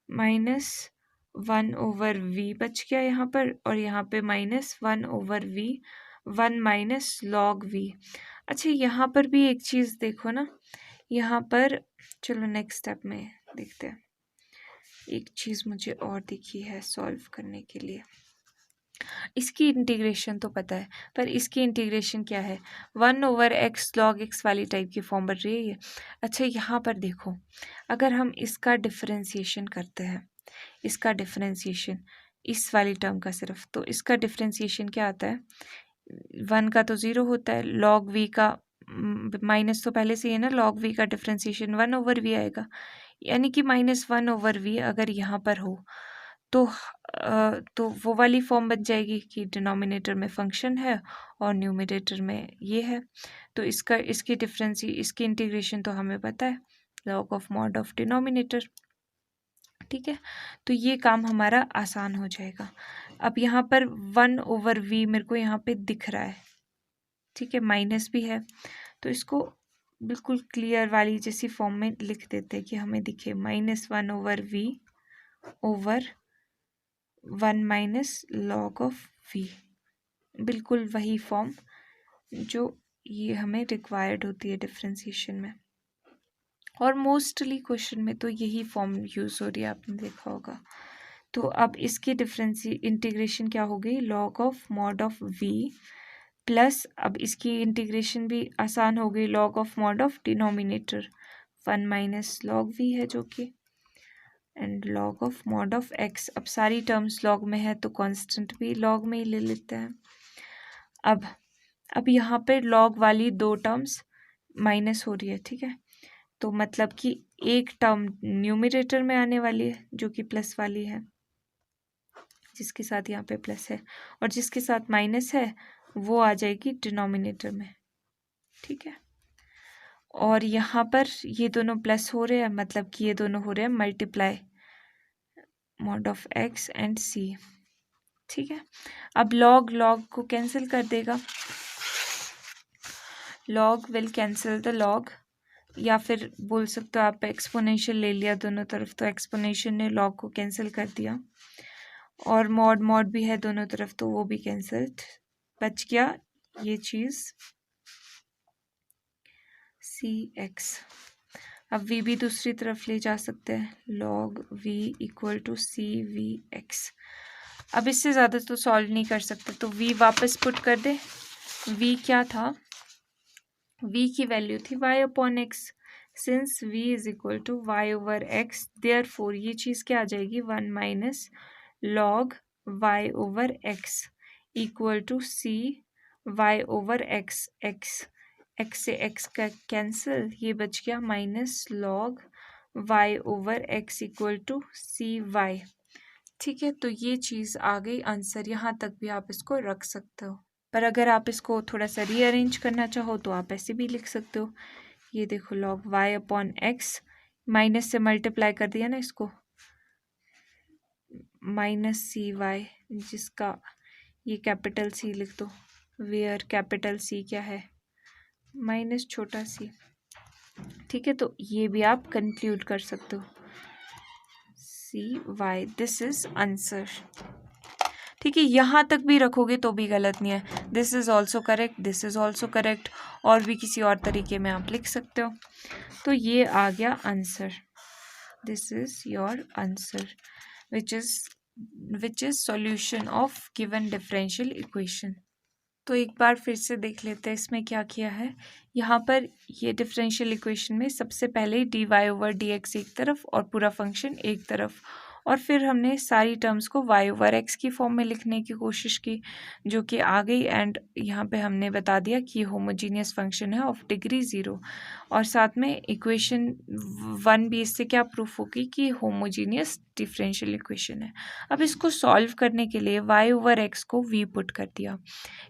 -1 ओवर वी बच गया यहाँ पर, और यहाँ पे -1 over v 1 minus log v. अच्छा, यहाँ पर भी एक चीज़ देखो ना, यहाँ पर चलो नेक्स्ट स्टेप में देखते हैं। एक चीज़ मुझे और दिखी है सॉल्व करने के लिए, इसकी इंटीग्रेशन तो पता है, पर इसकी इंटीग्रेशन क्या है, 1 ओवर एक्स लॉग एक्स वाली टाइप की फॉर्म बन रही है ये। अच्छा, यहाँ पर देखो अगर हम इसका डिफरेंशिएशन करते हैं, इसका डिफरेंशिएशन इस वाली टर्म का सिर्फ, तो इसका डिफरेंशिएशन क्या आता है, 1 का तो 0 होता है, लॉग वी का माइनस तो पहले से ही है ना, लॉग वी का डिफरेंशिएशन 1 ओवर वी आएगा, यानी कि -1 ओवर वी अगर यहाँ पर हो तो वो वाली फॉर्म बन जाएगी कि डिनोमिनेटर में फंक्शन है और न्यूमरेटर में ये है। तो इसकी इंटीग्रेशन तो हमें पता है, log of mod of denominator. ठीक है, तो ये काम हमारा आसान हो जाएगा। अब यहाँ पर 1 ओवर वी मेरे को यहाँ पे दिख रहा है, ठीक है, माइनस भी है, तो इसको बिल्कुल क्लियर वाली जैसी फॉर्म में लिख देते हैं कि हमें दिखे -1/v over 1 - log of v। बिल्कुल वही फॉर्म जो ये हमें रिक्वायर्ड होती है डिफ्रेंसिएशन में, और मोस्टली क्वेश्चन में तो यही फॉर्म यूज़ हो रही है, आपने देखा होगा। तो अब इसकी इंटीग्रेशन क्या हो गई, log of mod of v plus, अब इसकी इंटीग्रेशन भी आसान हो गई, log of mod of denominator 1 - log v है जो कि, and log of mod of x। अब सारी टर्म्स log में है तो कांस्टेंट भी log में ही ले लेते हैं। अब यहाँ पे log वाली दो टर्म्स माइनस हो रही है, ठीक है, तो मतलब कि एक टर्म न्यूमरेटर में आने वाली है जो कि प्लस वाली है, जिसके साथ यहाँ पे प्लस है, और जिसके साथ माइनस है वो आ जाएगी डिनोमिनेटर में, ठीक है। और यहाँ पर ये दोनों प्लस हो रहे हैं, मतलब कि ये दोनों हो रहे हैं multiply mod of x and c, ठीक है। अब log को कैंसिल कर देगा, log will cancel the log, या फिर बोल सकते हो आप एक्सपोनेंशियल ले लिया दोनों तरफ, तो एक्सपोनेंशियल ने log को कैंसिल कर दिया, और मॉड भी है दोनों तरफ तो वो भी कैंसिल्ड, बच गया ये चीज़ cx। अब v भी दूसरी तरफ ले जा सकते हैं, log v equal to cvx। अब इससे ज़्यादा तो सॉल्व नहीं कर सकते, तो v वापस पुट कर दे। v क्या था, v की वैल्यू थी y/x, since v is equal to y/x, therefore ये चीज़ क्या आ जाएगी, 1 - log y/x equal to c y/x। x से x का कैंसिल, ये बच गया -log y/x equal to cy, ठीक है। तो ये चीज़ आ गई आंसर, यहाँ तक भी आप इसको रख सकते हो, पर अगर आप इसको थोड़ा सा रीअरेंज करना चाहो तो आप ऐसे भी लिख सकते हो। ये देखो log y/x, माइनस से मल्टीप्लाई कर दिया ना इसको, -cy, जिसका ये कैपिटल C लिख दो, वेयर कैपिटल C क्या है, माइनस छोटा सी, ठीक है। तो ये भी आप कंक्लूड कर सकते हो, cy, दिस इज आंसर, ठीक है। यहाँ तक भी रखोगे तो भी गलत नहीं है, this is also correct, this is also correct, और भी किसी और तरीके में आप लिख सकते हो। तो ये आ गया answer, this is your answer which is solution of given differential equation. तो एक बार फिर से देख लेते हैं इसमें क्या किया है। यहाँ पर ये डिफरेंशियल इक्वेशन में सबसे पहले dy/dx एक तरफ और पूरा फंक्शन एक तरफ, और फिर हमने सारी टर्म्स को y/x की फॉर्म में लिखने की कोशिश की, जो कि आ गई, एंड यहाँ पे हमने बता दिया कि होमोजीनियस फंक्शन है ऑफ डिग्री 0, और साथ में इक्वेशन 1 भी इससे क्या प्रूफ होगी कि होमोजीनियस डिफरेंशियल इक्वेशन है। अब इसको सॉल्व करने के लिए y/x को v पुट कर दिया,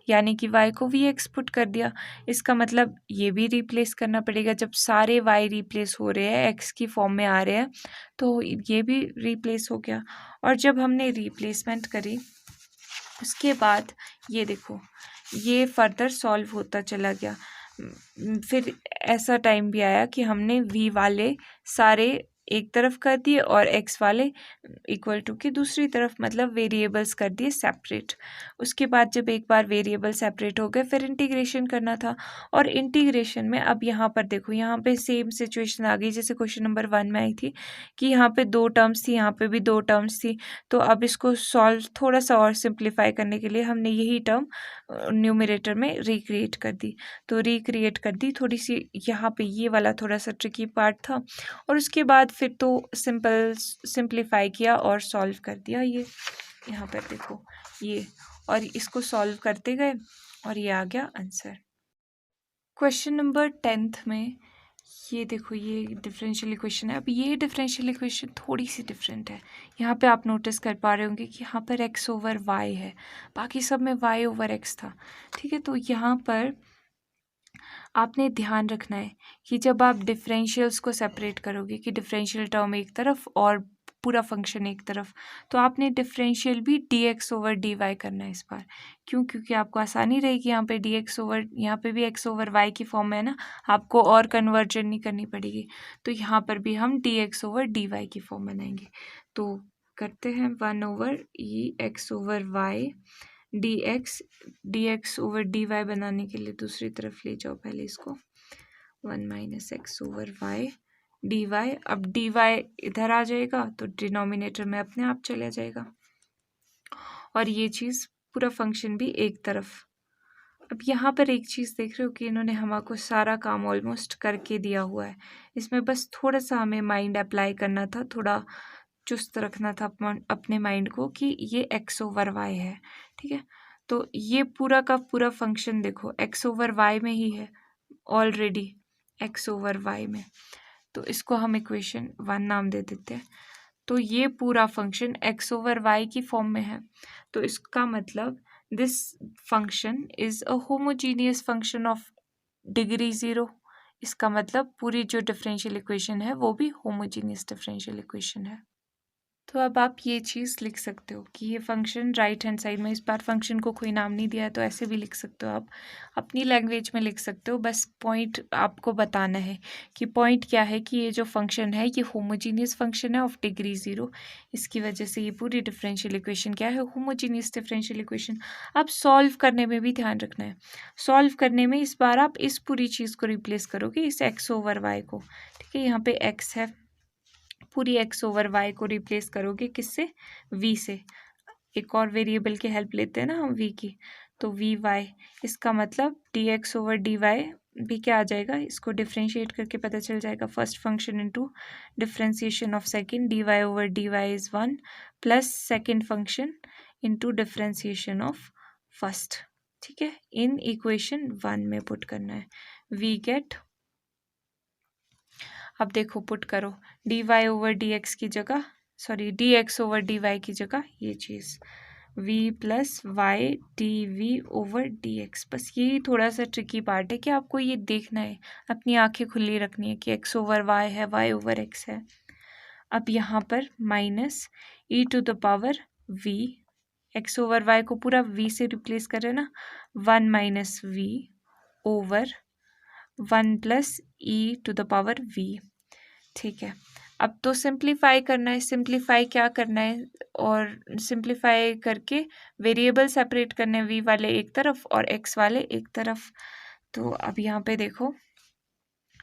यानी कि y को vx पुट कर दिया। इसका मतलब ये भी रिप्लेस करना पड़ेगा, जब सारे y रिप्लेस हो रहे हैं, x की फॉर्म में आ रहे हैं, तो ये भी रिप्लेस हो गया। और जब हमने रिप्लेसमेंट करी उसके बाद ये देखो, ये फर्दर सॉल्व होता चला गया। फिर ऐसा टाइम भी आया कि हमने v वाले सारे एक तरफ कर दिए और x वाले इक्वल टू के दूसरी तरफ, मतलब वेरिएबल्स कर दिए सेपरेट। उसके बाद जब एक बार वेरिएबल सेपरेट हो गए, फिर इंटीग्रेशन करना था, और इंटीग्रेशन में अब यहाँ पर देखो, यहाँ पे सेम सिचुएशन आ गई जैसे क्वेश्चन नंबर 1 में आई थी, कि यहाँ पे 2 टर्म्स थी, यहाँ पे भी 2 टर्म्स थी। तो अब इसको सॉल्व थोड़ा सा और सिंप्लीफाई करने के लिए हमने यही टर्म न्यूमरेटर में रिक्रिएट कर दी। तो रिक्रिएट कर दी, थोड़ी सी यहाँ पे ये वाला थोड़ा सा ट्रिकी पार्ट था, और उसके बाद फिर तो सिंप्लीफाई किया और सॉल्व कर दिया। ये यहाँ पर देखो ये, और इसको सॉल्व करते गए और ये आ गया आंसर। क्वेश्चन नंबर 10th में ये देखो, ये डिफरेंशियल इक्वेशन है। अब ये डिफरेंशियल इक्वेशन थोड़ी सी डिफरेंट है। यहाँ पे आप नोटिस कर पा रहे होंगे कि यहाँ पर x/y है, बाकी सब में y/x था, ठीक है। तो यहाँ पर आपने ध्यान रखना है कि जब आप डिफरेंशियल्स को सेपरेट करोगे कि डिफरेंशियल टर्म एक तरफ और पूरा फंक्शन एक तरफ। तो आपने डिफरेंशियल भी dx ओवर dy करना है इस बार। क्यों? क्योंकि आपको आसानी रहेगी, यहाँ पे dx ओवर, यहाँ पे भी x ओवर y की फॉर्म है ना, आपको और कन्वर्जन नहीं करनी पड़ेगी। तो यहाँ पर भी हम dx ओवर dy की फॉर्म बनाएंगे। तो करते हैं 1 over e x over y dx over dy बनाने के लिए दूसरी तरफ ले जाओ पहले इसको, 1 minus x over y dy। अब dy इधर आ जाएगा तो डिनोमिनेटर में अपने आप चला जाएगा, और ये चीज़ पूरा फंक्शन भी एक तरफ। अब यहाँ पर एक चीज़ देख रहे हो कि इन्होंने हमको सारा काम ऑलमोस्ट करके दिया हुआ है। इसमें बस थोड़ा सा हमें माइंड अप्लाई करना था, थोड़ा चुस्त रखना था अपने माइंड को कि ये x ओवर वाई है। ठीक है, तो ये पूरा का पूरा फंक्शन देखो x ओवर वाई में ही है ऑलरेडी, x ओवर वाई में। तो इसको हम इक्वेशन 1 नाम दे देते हैं। तो ये पूरा फंक्शन x ओवर वाई की फॉर्म में है। तो इसका मतलब this function is a homogeneous function of degree 0। इसका मतलब पूरी जो डिफरेंशियल इक्वेशन है वो भी होमोजीनियस डिफरेंशियल इक्वेशन है। तो अब आप ये चीज़ लिख सकते हो कि ये फंक्शन राइट हैंड साइड में, इस बार फंक्शन को कोई नाम नहीं दिया है तो ऐसे भी लिख सकते हो, आप अपनी लैंग्वेज में लिख सकते हो। बस पॉइंट आपको बताना है कि पॉइंट क्या है कि ये जो फंक्शन है ये होमोजीनियस फंक्शन है ऑफ डिग्री 0। इसकी वजह से ये पूरी डिफरेंशियल इक्वेशन क्या है, होमोजीनियस डिफरेंशियल इक्वेशन। अब सॉल्व करने में भी ध्यान रखना है, सॉल्व करने में इस बार आप इस पूरी चीज़ को रिप्लेस करोगे, इस एक्स ओवर वाई को। ठीक है, यहाँ पे एक्स है, पूरी x ओवर y को रिप्लेस करोगे किससे, v से। एक और वेरिएबल की हेल्प लेते हैं ना हम v की, तो वी वाई। इसका मतलब dx ओवर dy भी क्या आ जाएगा, इसको डिफ्रेंशिएट करके पता चल जाएगा, first function into differentiation of second, dy over dy is 1 plus second function into differentiation of first. ठीक है, इन इक्वेशन 1 में पुट करना है। वी गेट, अब देखो पुट करो, dy ओवर dx की जगह, सॉरी dx ओवर dy की जगह ये चीज़ v plus y d v over dx। बस यही थोड़ा सा ट्रिकी पार्ट है कि आपको ये देखना है, अपनी आंखें खुली रखनी है कि x ओवर y है, y ओवर x है। अब यहाँ पर minus e to the power v, x ओवर y को पूरा v से रिप्लेस कर रहे हैं ना, 1 minus v over 1 plus e to the power v। ठीक है, अब तो सिंप्लीफाई करना है। सिंप्लीफाई क्या करना है, और सिंप्लीफाई करके वेरिएबल सेपरेट करने हैं, v वाले एक तरफ और x वाले एक तरफ। तो अब यहाँ पे देखो,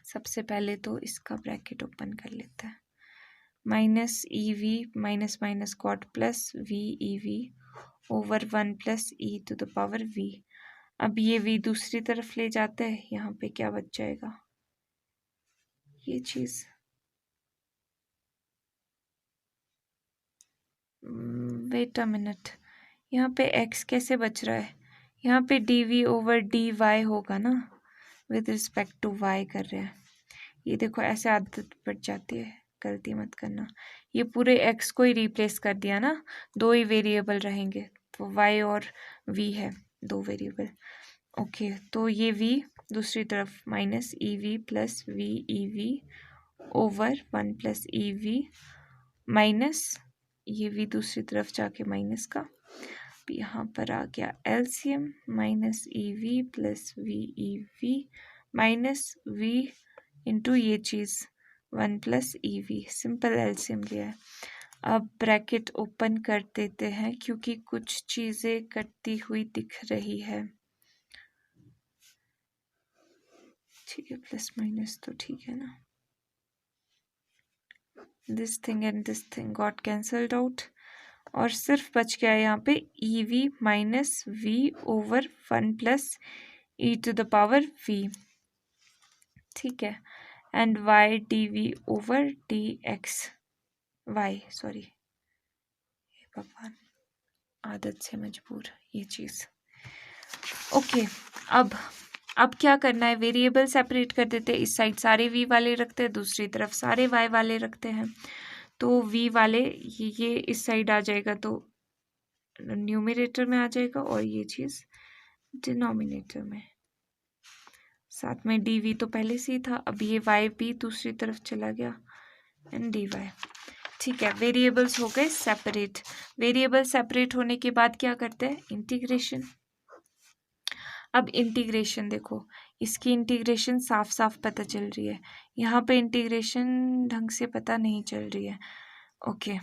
सबसे पहले तो इसका ब्रैकेट ओपन कर लेते हैं, minus e v minus minus cot plus v e v over 1 plus e to the power v। अब ये v दूसरी तरफ ले जाते हैं, यहाँ पे क्या बच जाएगा, ये चीज़। वेट अ मिनट, यहाँ पे x कैसे बच रहा है, यहाँ पे dv ओवर dy होगा ना, विद रिस्पेक्ट टू y कर रहे हैं। ये देखो ऐसे आदत पड़ जाती है, गलती मत करना। ये पूरे x को ही रिप्लेस कर दिया ना, दो ही वेरिएबल रहेंगे, तो y और v है दो वेरिएबल। ओके, तो ये v दूसरी तरफ minus e v plus v e v over 1 plus ई वी माइनस ये v दूसरी तरफ जाके माइनस का, यहाँ पर आ गया LCM minus e v plus v e v minus v into ये चीज़ 1 plus E V, simple LCM लिया है। अब ब्रैकेट ओपन कर देते हैं क्योंकि कुछ चीज़ें कटती हुई दिख रही है। ठीक है, प्लस माइनस तो ठीक है ना, this thing and this thing got cancelled out, और सिर्फ बच गया यहाँ पे e v minus v over 1 plus e to the power v। ठीक है, and y d v over d x y, sorry भगवान, आदत से मजबूर ये चीज़। ओके, अब क्या करना है, वेरिएबल सेपरेट कर देते हैं, इस साइड सारे v वाले रखते हैं, दूसरी तरफ सारे y वाले रखते हैं। तो v वाले ये इस साइड आ जाएगा तो न्यूमरेटर में आ जाएगा, और ये चीज़ डिनोमिनेटर में। साथ में dv तो पहले से ही था, अब ये y भी दूसरी तरफ चला गया एंड dy। ठीक है, वेरिएबल्स हो गए सेपरेट। वेरिएबल सेपरेट होने के बाद क्या करते हैं, इंटीग्रेशन। अब इंटीग्रेशन देखो, इसकी इंटीग्रेशन साफ साफ पता चल रही है, यहाँ पे इंटीग्रेशन ढंग से पता नहीं चल रही है। ओके,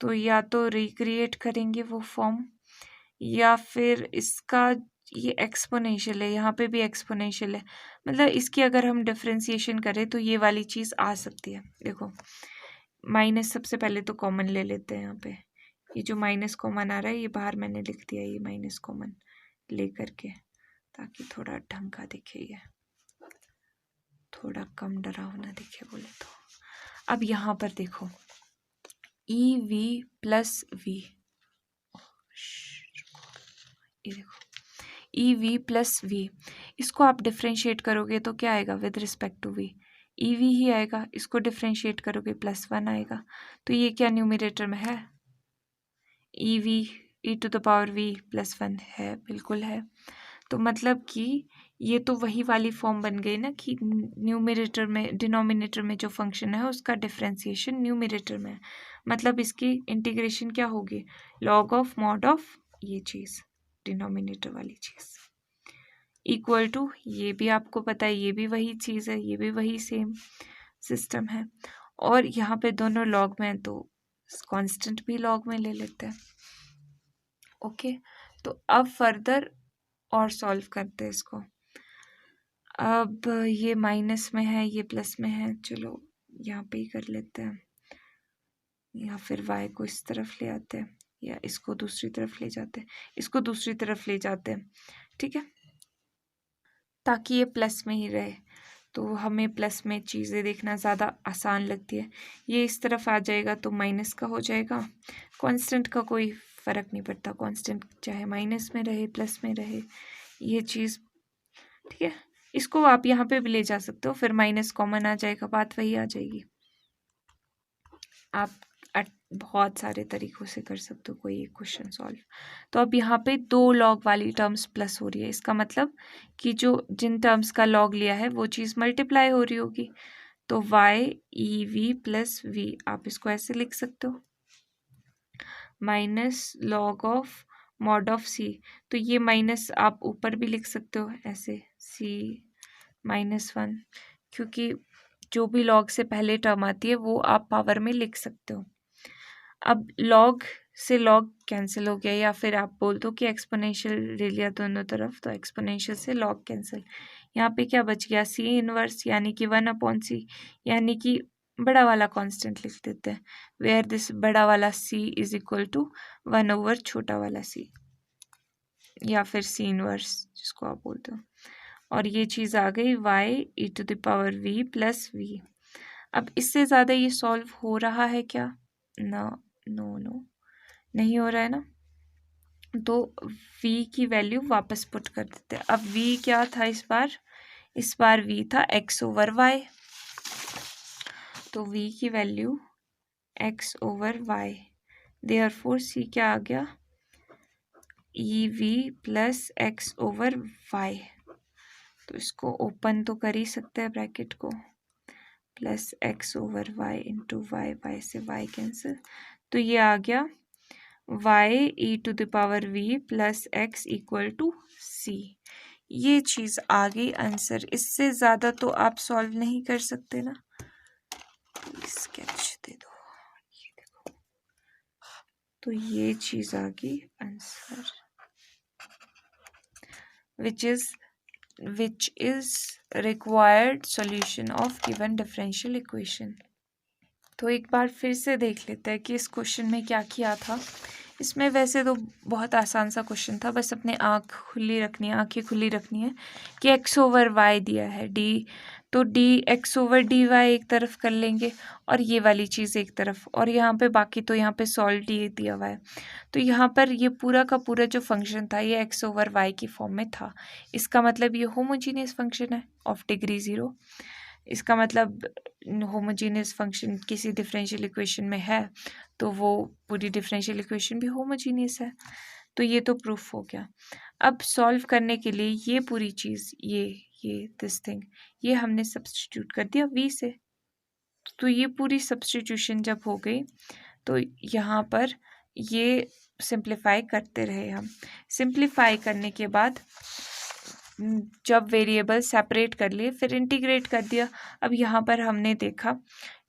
तो या तो रिक्रिएट करेंगे वो फॉर्म, या फिर इसका ये एक्सपोनेंशियल है, यहाँ पे भी एक्सपोनेंशियल है, मतलब इसकी अगर हम डिफरेंशिएशन करें तो ये वाली चीज़ आ सकती है। देखो माइनस सबसे पहले तो कॉमन ले लेते हैं, यहाँ पे ये जो माइनस कॉमन आ रहा है ये बाहर मैंने लिख दिया, ये माइनस कॉमन ले करके, ताकि थोड़ा ढंग का दिखे, ये थोड़ा कम डरावना दिखे बोले तो। अब यहाँ पर देखो ई वी प्लस वी, ये देखो ई वी प्लस वी, इसको आप डिफ्रेंशिएट करोगे तो क्या आएगा, with respect to v e v ही आएगा, इसको डिफ्रेंशिएट करोगे +1 आएगा। तो ये क्या न्यूमरेटर में है, e v e to the power v +1 है, बिल्कुल है। तो मतलब कि ये तो वही वाली फॉर्म बन गई ना कि न्यूमरेटर में, डिनोमिनेटर में जो फंक्शन है उसका डिफरेंशिएशन न्यूमरेटर में है, मतलब इसकी इंटीग्रेशन क्या होगी, लॉग ऑफ मॉड ऑफ ये चीज़, डिनोमिनेटर वाली चीज़, इक्वल टू, ये भी आपको पता है ये भी वही चीज़ है, ये भी वही सेम सिस्टम है, और यहाँ पे दोनों लॉग में है तो कांस्टेंट भी लॉग में ले लेते हैं। ओके, तो अब फर्दर और सॉल्व करते हैं इसको। अब ये माइनस में है, ये प्लस में है, चलो यहाँ पे ही कर लेते हैं, या फिर y को इस तरफ ले आते हैं, या इसको दूसरी तरफ ले जाते हैं, इसको दूसरी तरफ ले जाते हैं, ठीक है, ताकि ये प्लस में ही रहे। तो हमें प्लस में चीज़ें देखना ज़्यादा आसान लगती है। ये इस तरफ आ जाएगा तो माइनस का हो जाएगा, कांस्टेंट का कोई फ़र्क नहीं पड़ता, कांस्टेंट चाहे माइनस में रहे प्लस में रहे, ये चीज़ ठीक है। इसको आप यहाँ पे भी ले जा सकते हो, फिर माइनस कॉमन आ जाएगा, बात वही आ जाएगी। आप बहुत सारे तरीक़ों से कर सकते हो कोई एक क्वेश्चन सॉल्व। तो अब यहाँ पे 2 लॉग वाली टर्म्स प्लस हो रही है, इसका मतलब कि जो जिन टर्म्स का लॉग लिया है वो चीज़ मल्टीप्लाई हो रही होगी। तो y e v plus v, आप इसको ऐसे लिख सकते हो, minus log of mod of c, तो ये माइनस आप ऊपर भी लिख सकते हो ऐसे c -1, क्योंकि जो भी लॉग से पहले टर्म आती है वो आप पावर में लिख सकते हो। अब लॉग से लॉग कैंसिल हो गया, या फिर आप बोल दो कि एक्सपोनेंशियल ले लिया दोनों तरफ, तो एक्सपोनेंशियल से लॉग कैंसिल, यहाँ पे क्या बच गया, c इनवर्स, यानी कि 1/c, यानी कि बड़ा वाला कांस्टेंट लिख देते हैं, वेयर दिस बड़ा वाला c इज इक्वल टू 1/, छोटा वाला c, या फिर c इनवर्स जिसको आप बोलते हो। और ये चीज़ आ गई y e to the power v plus v. अब इससे ज़्यादा ये सॉल्व हो रहा है क्या, ना, नो नहीं हो रहा है ना, तो v की वैल्यू वापस पुट कर देते हैं। अब v क्या था इस बार v था x/y, तो v की वैल्यू x/y, देयरफॉर c क्या आ गया, ev प्लस x/y। तो इसको ओपन तो कर ही सकते हैं ब्रैकेट को, plus x/y into y, y से y कैंसिल, तो ये आ गया y e to the power v plus x equal to c। ये चीज़ आ गई आंसर, इससे ज़्यादा तो आप सॉल्व नहीं कर सकते ना। स्केच दे दो, ये देखो, तो ये चीज़ आ गई answer, which is required solution of given differential equation। तो एक बार फिर से देख लेते हैं कि इस क्वेश्चन में क्या किया था। इसमें वैसे तो बहुत आसान सा क्वेश्चन था, बस अपने आँखें खुली रखनी है कि x/y दिया है d, तो dx/dy एक तरफ कर लेंगे और ये वाली चीज़ एक तरफ, और यहाँ पे बाकी तो यहाँ पे सॉल्व d दिया हुआ है, तो यहाँ पर ये पूरा का पूरा जो फंक्शन था ये x/y की फॉर्म में था। इसका मतलब ये होमोजीनियस फंक्शन है ऑफ डिग्री 0। इसका मतलब होमोजीनियस फंक्शन किसी डिफरेंशियल इक्वेशन में है तो वो पूरी डिफरेंशियल इक्वेशन भी होमोजीनियस है। तो ये तो प्रूफ हो गया। अब सॉल्व करने के लिए ये पूरी चीज़, ये दिस थिंग, ये हमने सब्स्टिट्यूट कर दिया v से, तो ये पूरी सब्स्टिट्यूशन जब हो गई तो यहाँ पर ये सिंप्लीफाई करते रहे हम। सिंप्लीफाई करने के बाद जब वेरिएबल सेपरेट कर लिए फिर इंटीग्रेट कर दिया। अब यहाँ पर हमने देखा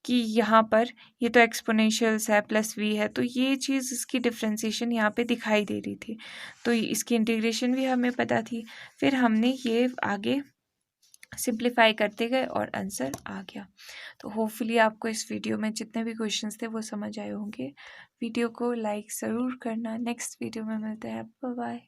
कि यहाँ पर ये तो एक्सपोनेंशियल्स है प्लस वी है, तो ये चीज़ इसकी डिफ्रेंसिएशन यहाँ पे दिखाई दे रही थी, तो इसकी इंटीग्रेशन भी हमें पता थी। फिर हमने ये आगे सिंप्लीफाई करते गए और आंसर आ गया। तो होपफुली आपको इस वीडियो में जितने भी क्वेश्चंस थे वो समझ आए होंगे। वीडियो को लाइक ज़रूर करना। नेक्स्ट वीडियो में मिलते हैं। Bye bye.